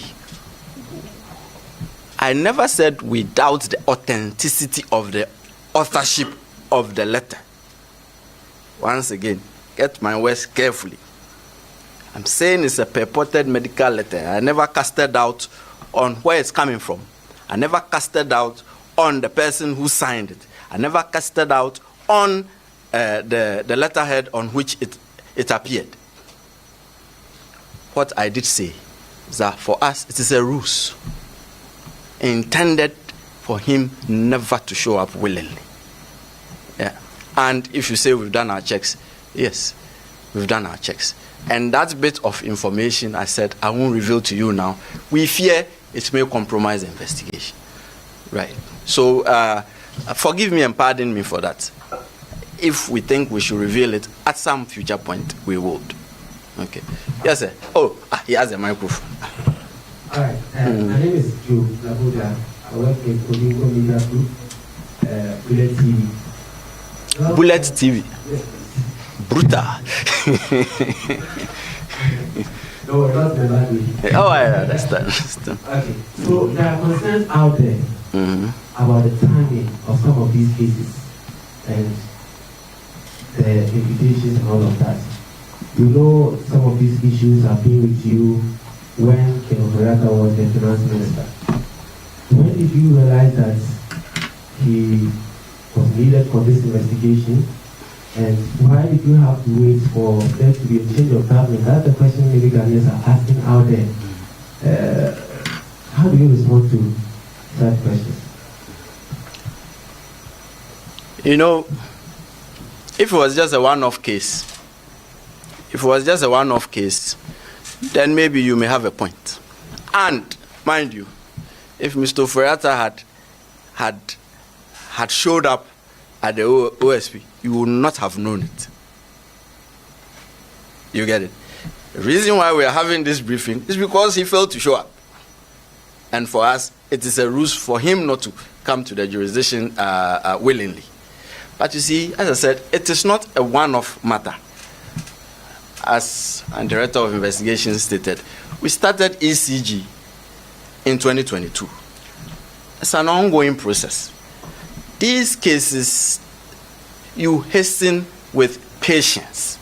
I never said we doubt the authenticity of the authorship of the letter. Once again, get my words carefully. I'm saying it's a purported medical letter. I never casted doubt on where it's coming from. I never casted doubt on the person who signed it. I never casted doubt on the letterhead on which it appeared. What I did say is that for us, it is a ruse intended for him never to show up willingly. Yeah. And if you say we've done our checks, yes, we've done our checks. And that bit of information I said I won't reveal to you now. We fear it may compromise the investigation. Right. So forgive me and pardon me for that. If we think we should reveal it at some future point, we would. Okay. Yes, sir. Oh, he has a microphone. All right. My name is Joe Labuda. I work in Odingo Media Group, Bullet TV. Well, Bullet TV. Yes, Brutal. no, not the language. Oh, I understand. Okay. So there are concerns out there about the timing of some of these cases and the invitations and all of that. You know, some of these issues have been with you when Ofori-Atta was the finance minister. When did you realize that he was needed for this investigation? And why did you have to wait for there to be a change of government? That's the question maybe Ghanaians are asking out there. How do you respond to that question? You know, if it was just a one-off case, then maybe you may have a point. And mind you, if Mr. Ofori-Atta had showed up at the OSP, you would not have known it. You get it? The reason why we are having this briefing is because he failed to show up. And for us, it is a ruse for him not to come to the jurisdiction willingly. But you see, as I said, it is not a one-off matter. As the Director of Investigation stated, we started ECG in 2022. It's an ongoing process. These cases, you hasten with patience.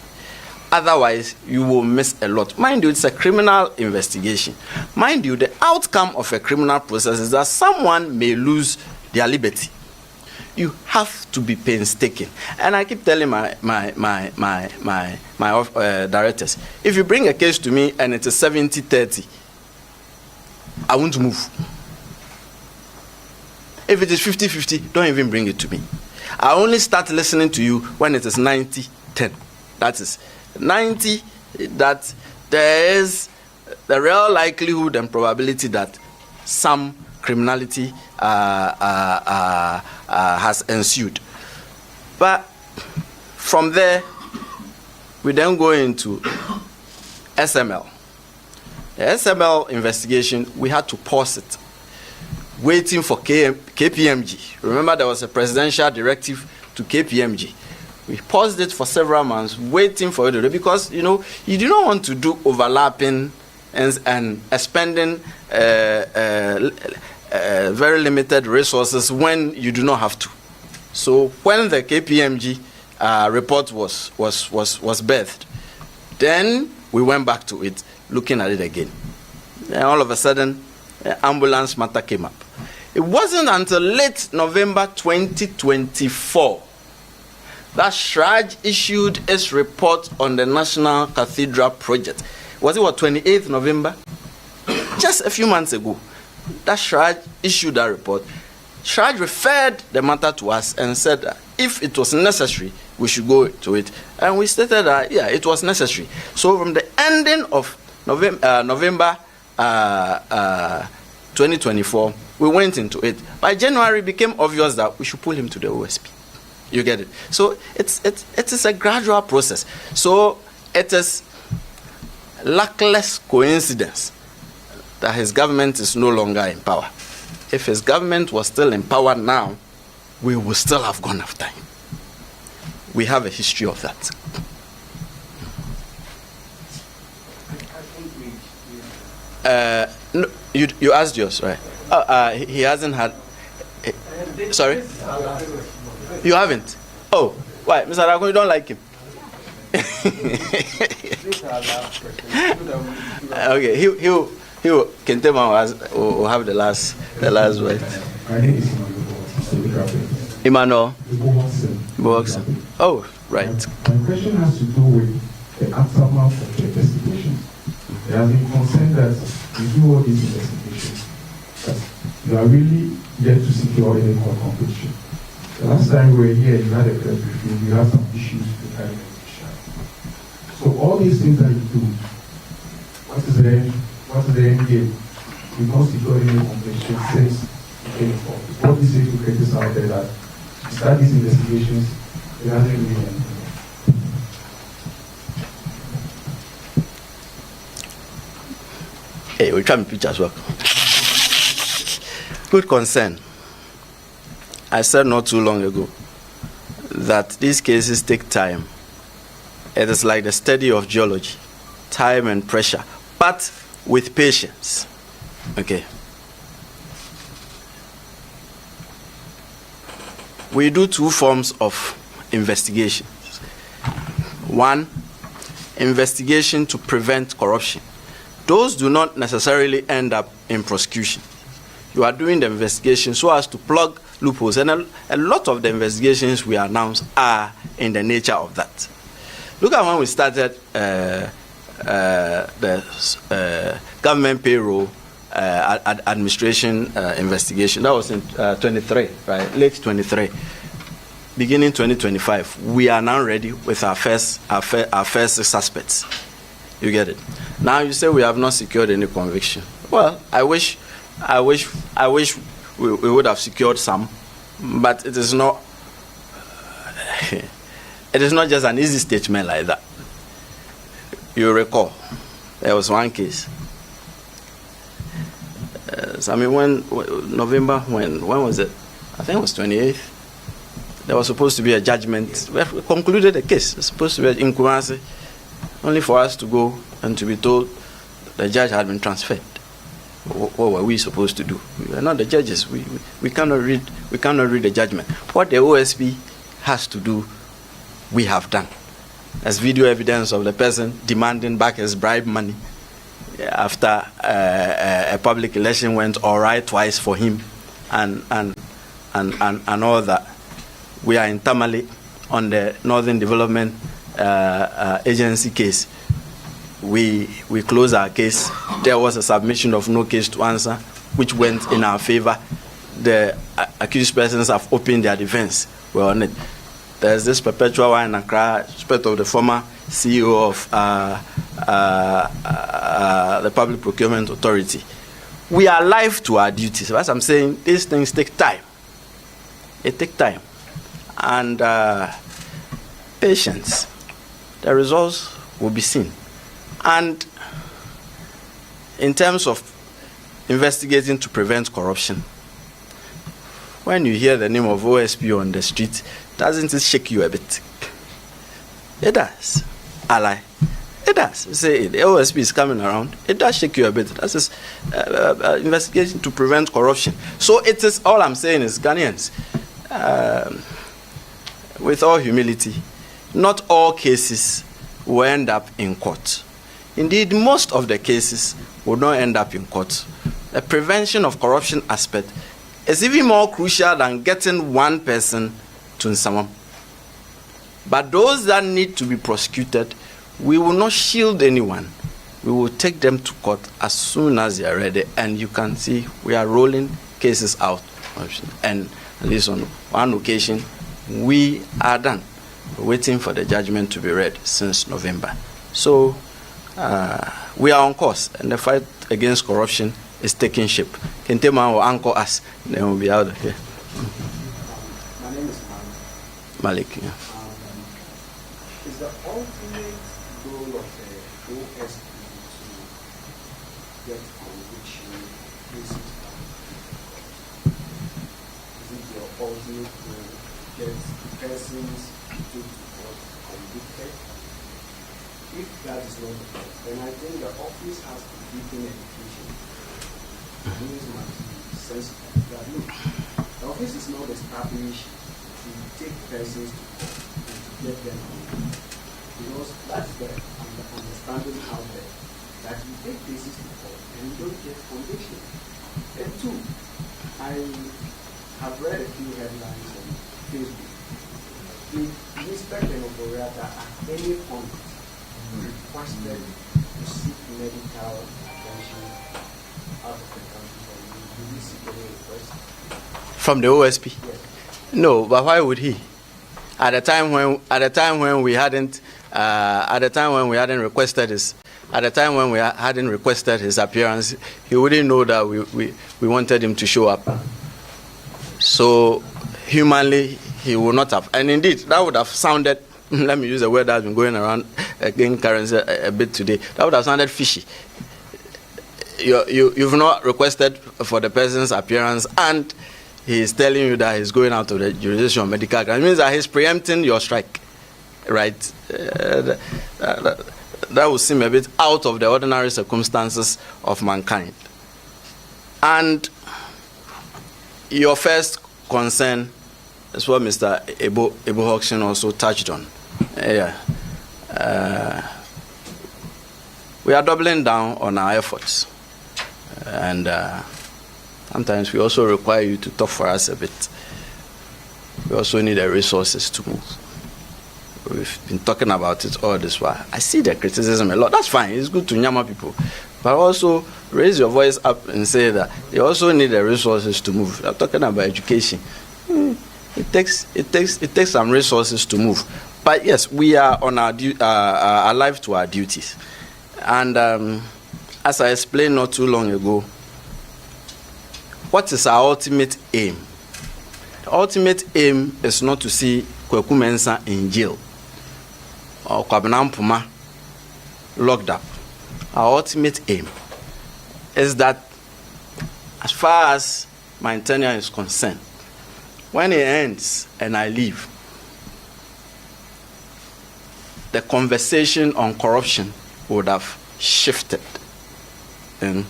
Otherwise, you will miss a lot. Mind you, it's a criminal investigation. Mind you, the outcome of a criminal process is that someone may lose their liberty. You have to be painstaking. And I keep telling my directors, if you bring a case to me and it's a 70-30, I won't move. If it is 50-50, don't even bring it to me. I only start listening to you when it is 90-10. That is 90, that there is the real likelihood and probability that some criminality has ensued. But from there, we then go into SML. The SML investigation, we had to pause it, waiting for KPMG. Remember, there was a presidential directive to KPMG. We paused it for several months, waiting for it to do, because, you know, you do not want to do overlapping and spending very limited resources when you do not have to. So when the KPMG report was birthed, then we went back to it, looking at it again. And all of a sudden, the ambulance matter came up. It wasn't until late November 2024 that Shraj issued its report on the National Cathedral project. Was it 28th November? Just a few months ago, that Shraj issued that report. Shraj referred the matter to us and said that if it was necessary, we should go to it. And we stated that, yeah, it was necessary. So from the ending of November 2024, we went into it. By January, it became obvious that we should pull him to the OSP. You get it? So it is a gradual process. So it is luckless coincidence that his government is no longer in power. If his government was still in power now, we would still have gone after him. We have a history of that. No, you asked yours, right? He hasn't had. Sorry? You haven't? Oh, why? Mr. Aragon, you don't like him? Okay, he Kentema will have the last word. Emmanuel Boxen. Oh, right. My question has to do with the aftermath of the investigation. There has been concern that you do all these investigations, but you are really yet to secure any court completion. The last time we were here, you had a press briefing, you had some issues with the So all these things that you do, what is the end game? You don't secure any completion since you came forward. What is it to criticize out there that you start these investigations, it hasn't really ended? Hey, we're trying to pitch as well. Good concern. I said not too long ago that these cases take time. It is like the study of geology, time and pressure, but with patience. Okay. We do two forms of investigation. One, investigation to prevent corruption. Those do not necessarily end up in prosecution. You are doing the investigation so as to plug loopholes, and a lot of the investigations we announce are in the nature of that. Look at when we started the government payroll administration investigation. That was in 23, right? Late 23. beginning 2025, we are now ready with our first suspects. You get it? Now you say we have not secured any conviction. Well, I wish we would have secured some, but it is not. It is not just an easy statement like that. You recall, there was one case. So I mean, when was it? I think it was 28th. There was supposed to be a judgment. We concluded the case. It's supposed to be an inquiry, only for us to go and to be told the judge had been transferred. What were we supposed to do? We are not the judges. We cannot read the judgment. What the OSP has to do, we have done. As video evidence of the person demanding back his bribe money after a public election went all right twice for him, and all that. We are in Tamale on the Northern Development Agency case. We closed our case. There was a submission of no case to answer, which went in our favor. The accused persons have opened their defense. We're on it. There's this perpetual one in Accra, respect of the former CEO of the Public Procurement Authority. We are alive to our duties. As I'm saying, these things take time. It takes time. And patience. The results will be seen. And in terms of investigating to prevent corruption, when you hear the name of OSP on the street, doesn't it shake you a bit? It does. Ally. It does. You say the OSP is coming around. It does shake you a bit. That's just investigation to prevent corruption. So it is, all I'm saying is, Ghanaians, with all humility, not all cases will end up in court. Indeed, most of the cases will not end up in court. The prevention of corruption aspect is even more crucial than getting one person to someone. But those that need to be prosecuted, we will not shield anyone. We will take them to court as soon as they are ready. And you can see we are rolling cases out. And at least on one occasion, we are done. We're waiting for the judgment to be read since November. So we are on course, and the fight against corruption is taking shape. Kentema will anchor us, then we'll be out of here. My name is Malik. Yeah. Is the ultimate goal of the OSP to get conviction cases? Is it your ultimate goal to get persons to court convicted? If that is not the case, then I think the office has to deepen education. Things must be sensitive. That look, the office is not established to take persons to court and to get them convicted. Because that's the understanding out there, that you take cases to court and you don't get conviction. And two, I have read a few headlines on Facebook. If Mr. Ofori-Atta at any point requested to seek medical attention out of the country, did he seek any request? From the OSP? Yes. No, but why would he? At the time when we hadn't requested his appearance, he wouldn't know that we wanted him to show up. So humanly, he would not have. And indeed, that would have sounded, let me use a word that's been going around again currency a bit today, that would have sounded fishy. You've not requested for the person's appearance, and he's telling you that he's going out of the jurisdiction of medical grounds. It means that he's preempting your strike, right? That would seem a bit out of the ordinary circumstances of mankind. And your first concern is what Mr. Ebo Hodgson also touched on. We are doubling down on our efforts. And sometimes we also require you to talk for us a bit. We also need the resources to move. We've been talking about it all this while. I see the criticism a lot. That's fine. It's good to nyama people. But also raise your voice up and say that they also need the resources to move. I'm talking about education. It takes some resources to move. But yes, we are on our alive to our duties. And as I explained not too long ago, what is our ultimate aim? The ultimate aim is not to see Kweku Mensah in jail or Kwabena Mpuma locked up. Our ultimate aim is that, as far as my tenure is concerned, when it ends and I leave, the conversation on corruption would have shifted, and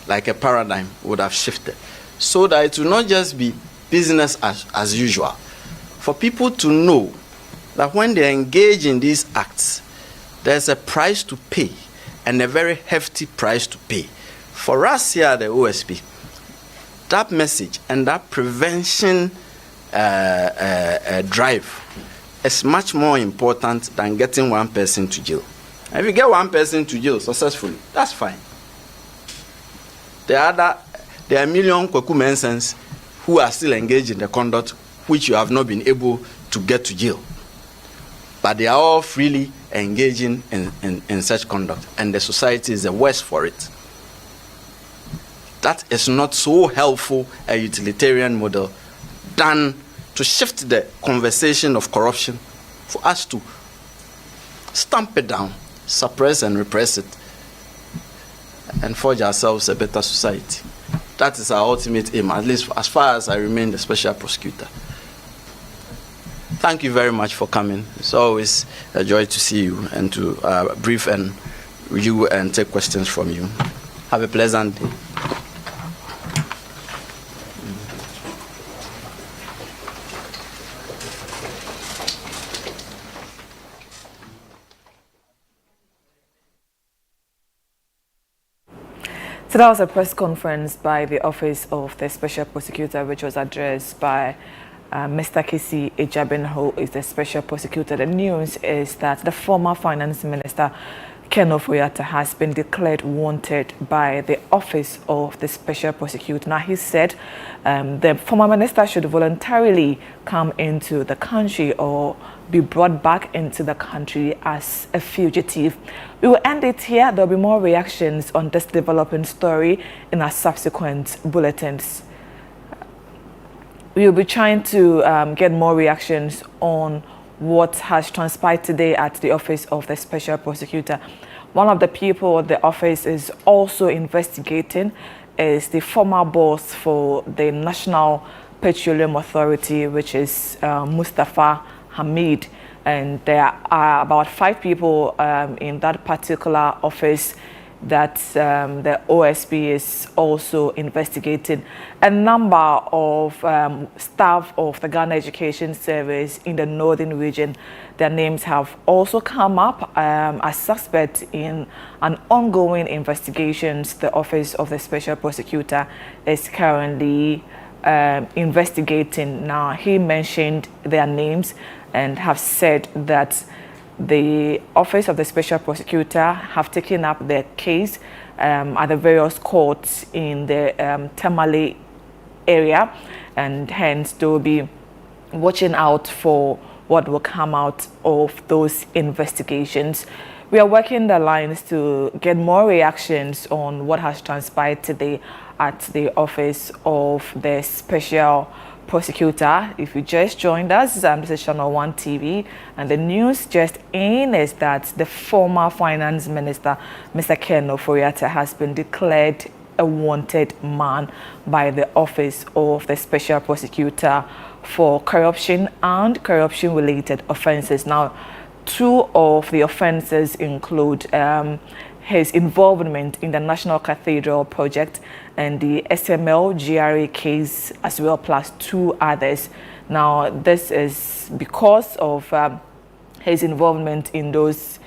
like a paradigm would have shifted, so that it will not just be business as usual. For people to know that when they engage in these acts, there's a price to pay, and a very hefty price to pay. For us here at the OSP, that message and that prevention drive is much more important than getting one person to jail. If you get one person to jail successfully, that's fine. There are a million Kweku Mensahs who are still engaged in the conduct which you have not been able to get to jail. But they are all freely engaging in such conduct, and the society is the worse for it. That is not so helpful a utilitarian model than to shift the conversation of corruption for us to stamp it down, suppress and repress it, and forge ourselves a better society. That is our ultimate aim, at least as far as I remain the special prosecutor. Thank you very much for coming. It's always a joy to see you and to brief and review and take questions from you. Have a pleasant day. So that was a press conference by the Office of the Special Prosecutor, which was addressed by Mr. Kisi Ejabin, who is the Special Prosecutor. The news is that the former Finance Minister, Ken Ofori-Atta, has been declared wanted by the Office of the Special Prosecutor. Now, he said the former minister should voluntarily come into the country or be brought back into the country as a fugitive. We will end it here. There will be more reactions on this developing story in our subsequent bulletins. We will be trying to get more reactions on what has transpired today at the Office of the Special Prosecutor. One of the people the office is also investigating is the former boss for the National Petroleum Authority, which is Mustafa Hamid, and there are about 5 people in that particular office that the OSP is also investigating. A number of staff of the Ghana Education Service in the northern region, their names have also come up as suspects in an ongoing investigations the Office of the Special Prosecutor is currently investigating. Now, he mentioned their names and have said that the Office of the Special Prosecutor have taken up their case at the various courts in the Tamale area, and hence they will be watching out for what will come out of those investigations. We are working the lines to get more reactions on what has transpired today at the Office of the Special Prosecutor. If you just joined us, this is Channel 1 TV, and the news just in is that the former Finance Minister, Mr. Ken Ofori-Atta, has been declared a wanted man by the Office of the Special Prosecutor for corruption and corruption-related offences. Now, 2 of the offences include his involvement in the National Cathedral project and the SML GRA case as well, plus 2 others. Now, this is because of his involvement in those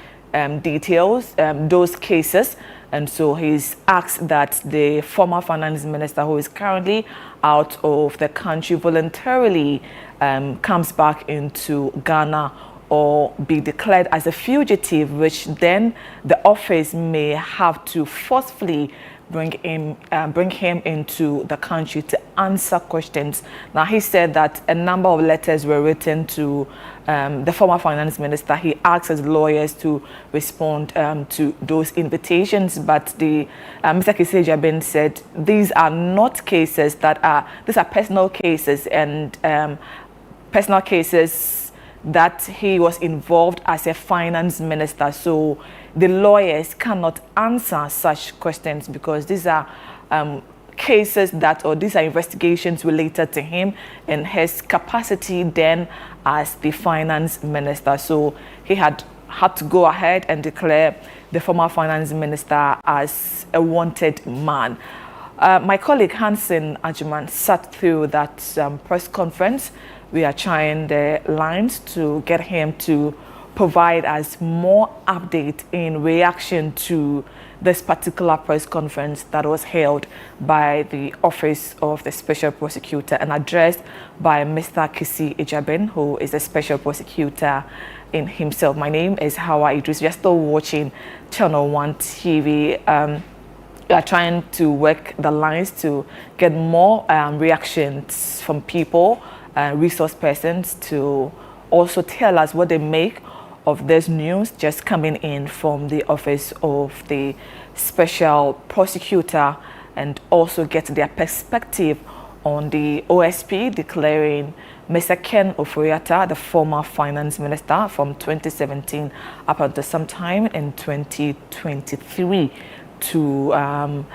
details, those cases, and so he's asked that the former Finance Minister, who is currently out of the country, voluntarily comes back into Ghana or be declared as a fugitive, which then the office may have to forcefully bring him into the country to answer questions. Now, he said that a number of letters were written to the former finance minister. He asked his lawyers to respond to those invitations, but the Mr. Kisi Ejabin said these are not cases these are personal cases, and personal cases that he was involved as a finance minister. So the lawyers cannot answer such questions because these are cases these are investigations related to him and his capacity then as the finance minister. So he had to go ahead and declare the former finance minister as a wanted man. My colleague Hansen Ajuman sat through that press conference. We are trying the lines to get him to provide us more update in reaction to this particular press conference that was held by the Office of the Special Prosecutor and addressed by Mr. Kisi Ejabin, who is the Special Prosecutor in himself. My name is Hawa Idris. You're still watching Channel 1 TV. We are trying to work the lines to get more reactions from people, resource persons, to also tell us what they make of this news just coming in from the Office of the Special Prosecutor, and also get their perspective on the OSP declaring Mr. Ken Ofori-Atta, the former finance minister from 2017 up until sometime in 2023, to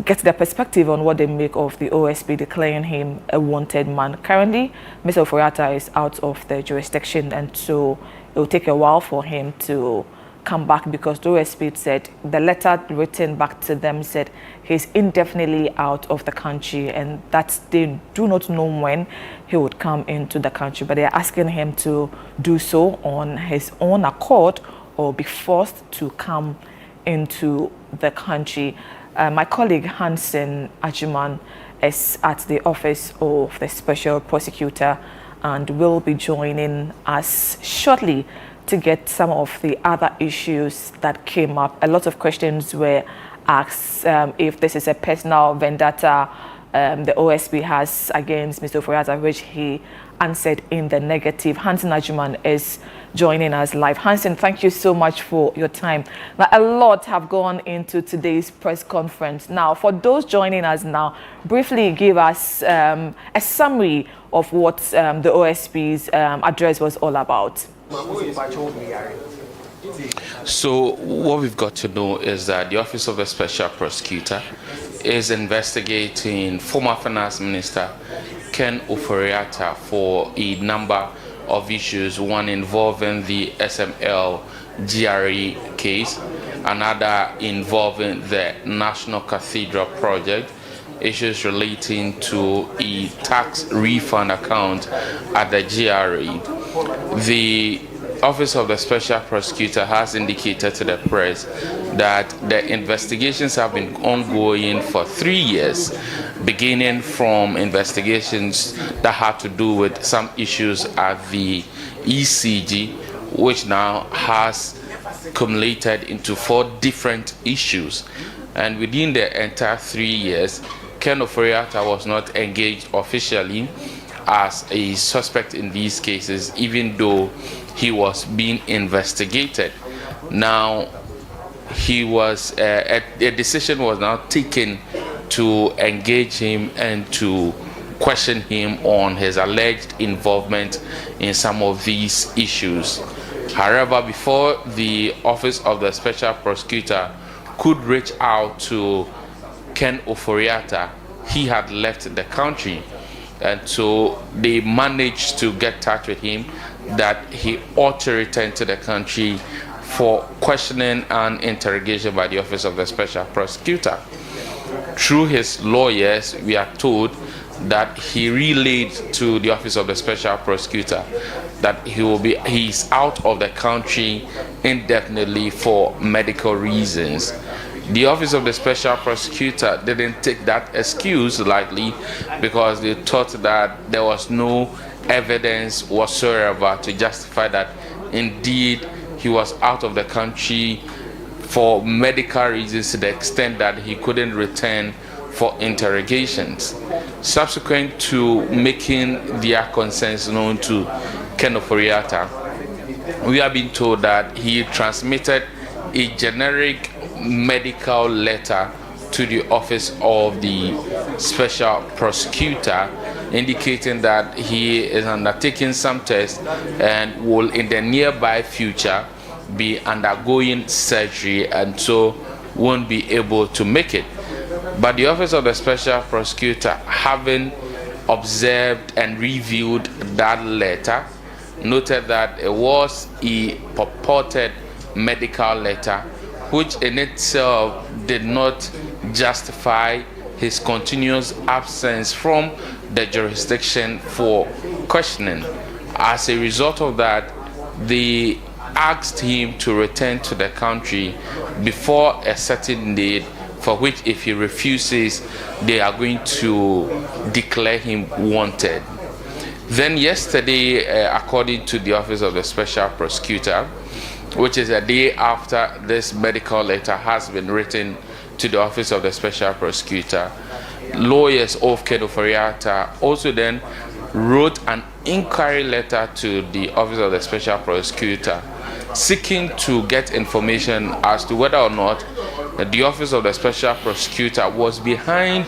get their perspective on what they make of the OSP declaring him a wanted man. Currently, Mr. Ofori-Atta is out of the jurisdiction, and so it will take a while for him to come back because the OSP said the letter written back to them said he's indefinitely out of the country and that they do not know when he would come into the country, but they are asking him to do so on his own accord or be forced to come into the country. My colleague Hansen Ajuman is at the Office of the Special Prosecutor and will be joining us shortly to get some of the other issues that came up. A lot of questions were asked if this is a personal vendetta the OSP has against Mr. Ofori-Atta, which he answered in the negative. Hansen Ajuman is joining us live. Hansen, thank you so much for your time. Now, a lot have gone into today's press conference. Now, for those joining us now, briefly give us a summary of what the OSP's address was all about. So what we've got to know is that the Office of the Special Prosecutor is investigating former Finance Minister Ken Ofori-Atta for a number of issues, one involving the SML GRE case, another involving the National Cathedral project, issues relating to a tax refund account at the GRE. The Office of the Special Prosecutor has indicated to the press that the investigations have been ongoing for 3 years, beginning from investigations that had to do with some issues at the ECG, which now has accumulated into 4 different issues. And within the entire 3 years, Ken Ofori-Atta was not engaged officially as a suspect in these cases, even though he was being investigated. Now, he was a decision was now taken to engage him and to question him on his alleged involvement in some of these issues. However, before the Office of the Special Prosecutor could reach out to Ken Ofori-Atta, he had left the country, and so they managed to get in touch with him that he ought to return to the country for questioning and interrogation by the Office of the Special Prosecutor. Through his lawyers, we are told that he relayed to the Office of the Special Prosecutor that he's out of the country indefinitely for medical reasons. The Office of the Special Prosecutor didn't take that excuse lightly because they thought that there was no evidence whatsoever to justify that indeed he was out of the country for medical reasons, to the extent that he couldn't return for interrogations. Subsequent to making their concerns known to Ken Ofori-Atta, we have been told that he transmitted a generic medical letter to the office of the special prosecutor, indicating that he is undertaking some tests and will in the nearby future be undergoing surgery and so won't be able to make it. But the office of the special prosecutor, having observed and reviewed that letter, noted that it was a purported medical letter, which in itself did not justify his continuous absence from the jurisdiction for questioning. As a result of that, they asked him to return to the country before a certain date, for which if he refuses, they are going to declare him wanted. Then yesterday, according to the office of the special prosecutor, which is a day after this medical letter has been written to the office of the special prosecutor, lawyers of Ken Ofori-Atta also then wrote an inquiry letter to the office of the special prosecutor, seeking to get information as to whether or not the office of the special prosecutor was behind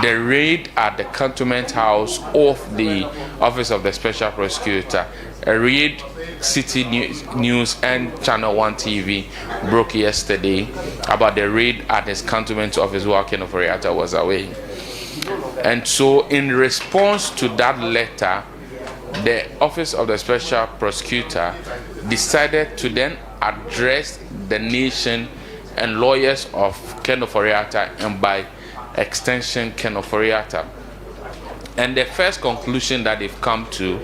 the raid at the cantonment house of the office of the special prosecutor. A raid City News and Channel 1 TV broke yesterday about the raid at his cantonment office while Ken Ofori-Atta was away. And so in response to that letter, the office of the special prosecutor decided to then address the nation and lawyers of Ken Ofori-Atta, and by extension Ken Ofori-Atta. And the first conclusion that they've come to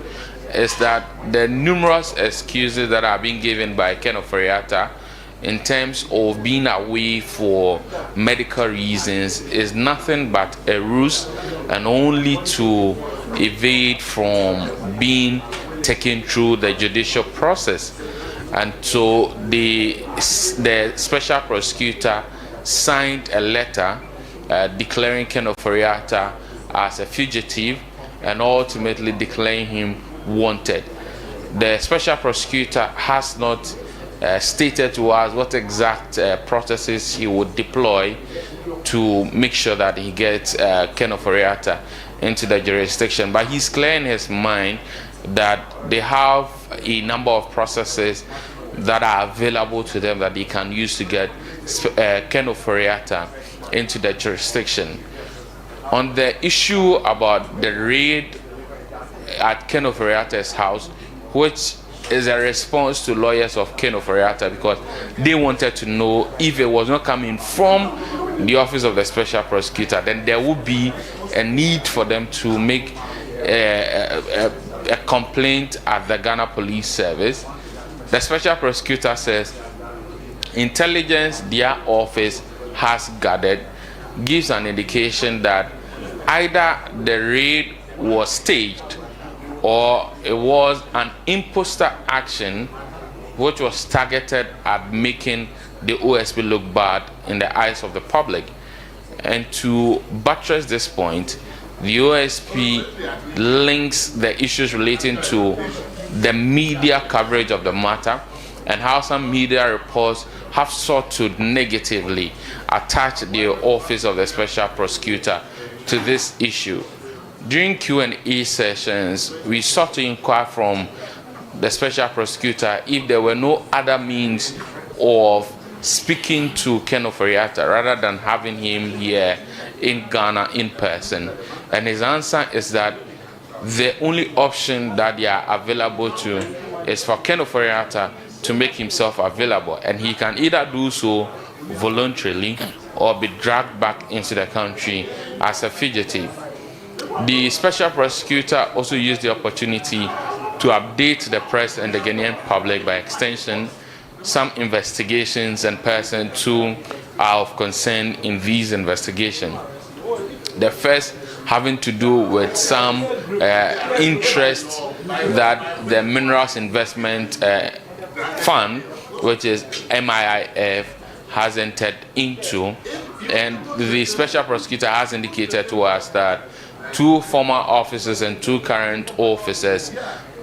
is that the numerous excuses that are being given by Ken Ofori-Atta in terms of being away for medical reasons is nothing but a ruse, and only to evade from being taken through the judicial process. And so the special prosecutor signed a letter declaring Ken Ofori-Atta as a fugitive and ultimately declaring him wanted. The special prosecutor has not stated to us what exact processes he would deploy to make sure that he gets Ken Ofori-Atta into the jurisdiction, but he's clear in his mind that they have a number of processes that are available to them that they can use to get Ken Ofori-Atta into the jurisdiction. On the issue about the raid at Ken Ofori-Atta's house, which is a response to lawyers of Ken Ofori-Atta, because they wanted to know if it was not coming from the office of the special prosecutor, then there would be a need for them to make a complaint at the Ghana Police Service. The special prosecutor says intelligence their office has gathered gives an indication that either the raid was staged or it was an imposter action which was targeted at making the OSP look bad in the eyes of the public. And to buttress this point, the OSP links the issues relating to the media coverage of the matter and how some media reports have sought to negatively attach the office of the special prosecutor to this issue. During Q&A sessions, we sought to inquire from the special prosecutor if there were no other means of speaking to Ken Ofori-Atta rather than having him here in Ghana in person. And his answer is that the only option that they are available to is for Ken Ofori-Atta to make himself available, and he can either do so voluntarily or be dragged back into the country as a fugitive. The special prosecutor also used the opportunity to update the press and the Ghanaian public, by extension, some investigations and persons who are of concern in these investigations. The first having to do with some interest that the Minerals Investment Fund, which is MIIF, has entered into, and the special prosecutor has indicated to us that 2 former officers and 2 current officers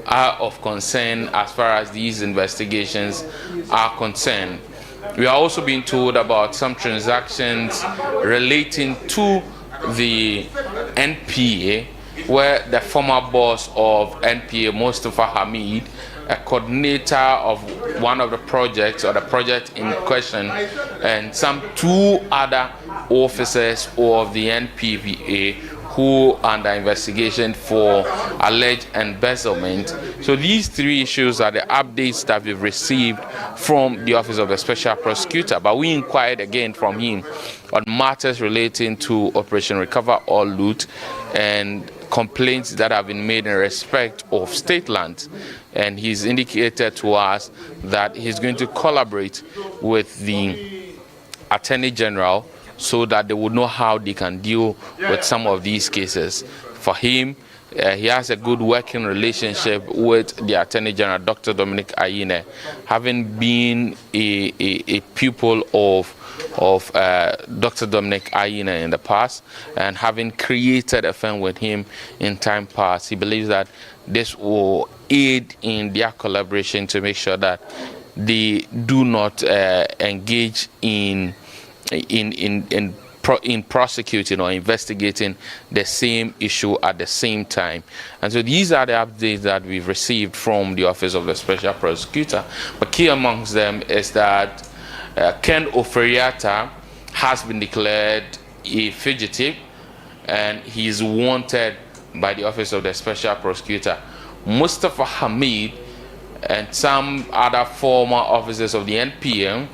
are of concern as far as these investigations are concerned. We are also being told about some transactions relating to the NPA, where the former boss of NPA, Mustafa Hamid, a coordinator of one of the projects or the project in question, and some 2 other officers of the NPA who are under investigation for alleged embezzlement. So these 3 issues are the updates that we've received from the Office of the Special Prosecutor, but we inquired again from him on matters relating to Operation Recover or Loot and complaints that have been made in respect of state lands, and he's indicated to us that he's going to collaborate with the Attorney General so that they would know how they can deal with some of these cases. For him, he has a good working relationship with the Attorney General, Dr. Dominic Ayine, having been a pupil of Dr. Dominic Ayine in the past, and having created a firm with him in time past. He believes that this will aid in their collaboration to make sure that they do not engage in prosecuting or investigating the same issue at the same time. And so these are the updates that we've received from the Office of the Special Prosecutor. But key amongst them is that Ken Ofori-Atta has been declared a fugitive, and he is wanted by the Office of the Special Prosecutor. Mustafa Hamid and some other former officers of the NPM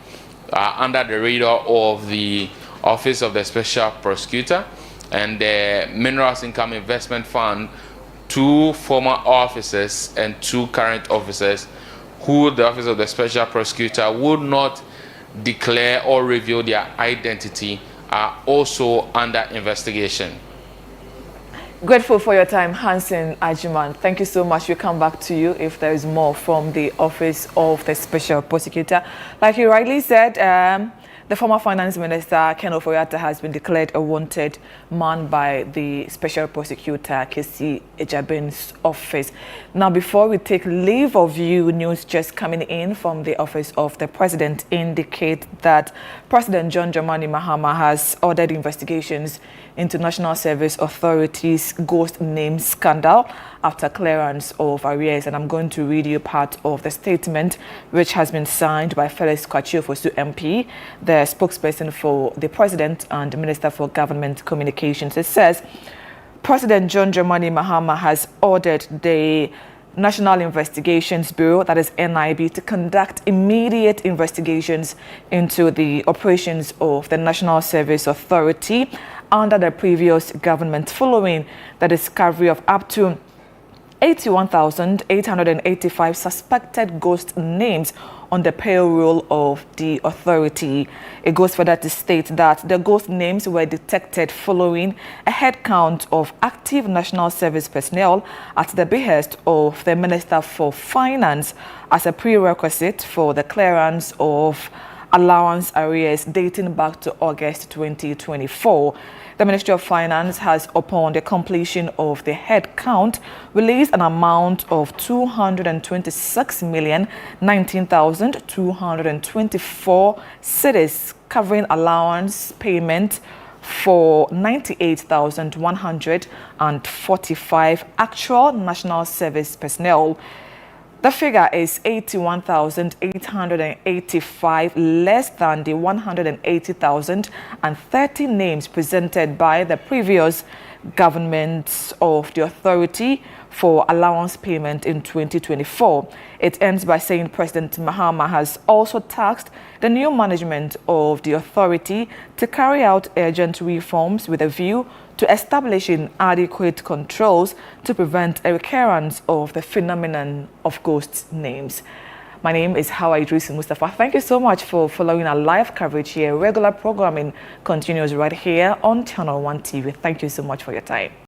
are under the radar of the Office of the Special Prosecutor, and the Minerals Income Investment Fund, 2 former officers and 2 current officers who the Office of the Special Prosecutor would not declare or reveal their identity are also under investigation. Grateful for your time, Hansen Ajiman. Thank you so much. We'll come back to you if there is more from the Office of the Special Prosecutor. Like you rightly said, the former Finance Minister, Ken Ofori-Atta, has been declared a wanted man by the Special Prosecutor, Kesi Ejabin's office. Now, before we take leave of you, news just coming in from the Office of the President indicate that President John Dramani Mahama has ordered investigations into National Service Authority's ghost name scandal after clearance of arrears. And I'm going to read you part of the statement, which has been signed by Felix Kwachiofosu MP, the spokesperson for the President and Minister for Government Communications. It says, President John Dramani Mahama has ordered the National Investigations Bureau, that is NIB, to conduct immediate investigations into the operations of the National Service Authority under the previous government, following the discovery of up to 81,885 suspected ghost names on the payroll of the authority. It goes further to state that the ghost names were detected following a head count of active National Service personnel at the behest of the Minister for Finance as a prerequisite for the clearance of allowance arrears dating back to August 2024. The Ministry of Finance has, upon the completion of the head count, released an amount of 226,019,224 cedis, covering allowance payment for 98,145 actual National Service personnel. The figure is 81,885 less than the 180,030 names presented by the previous government of the authority for allowance payment in 2024. It ends by saying President Mahama has also tasked the new management of the authority to carry out urgent reforms with a view to establishing adequate controls to prevent a recurrence of the phenomenon of ghost names. My name is Hawa Idris Mustafa. Thank you so much for following our live coverage here. Regular programming continues right here on Channel 1 TV. Thank you so much for your time.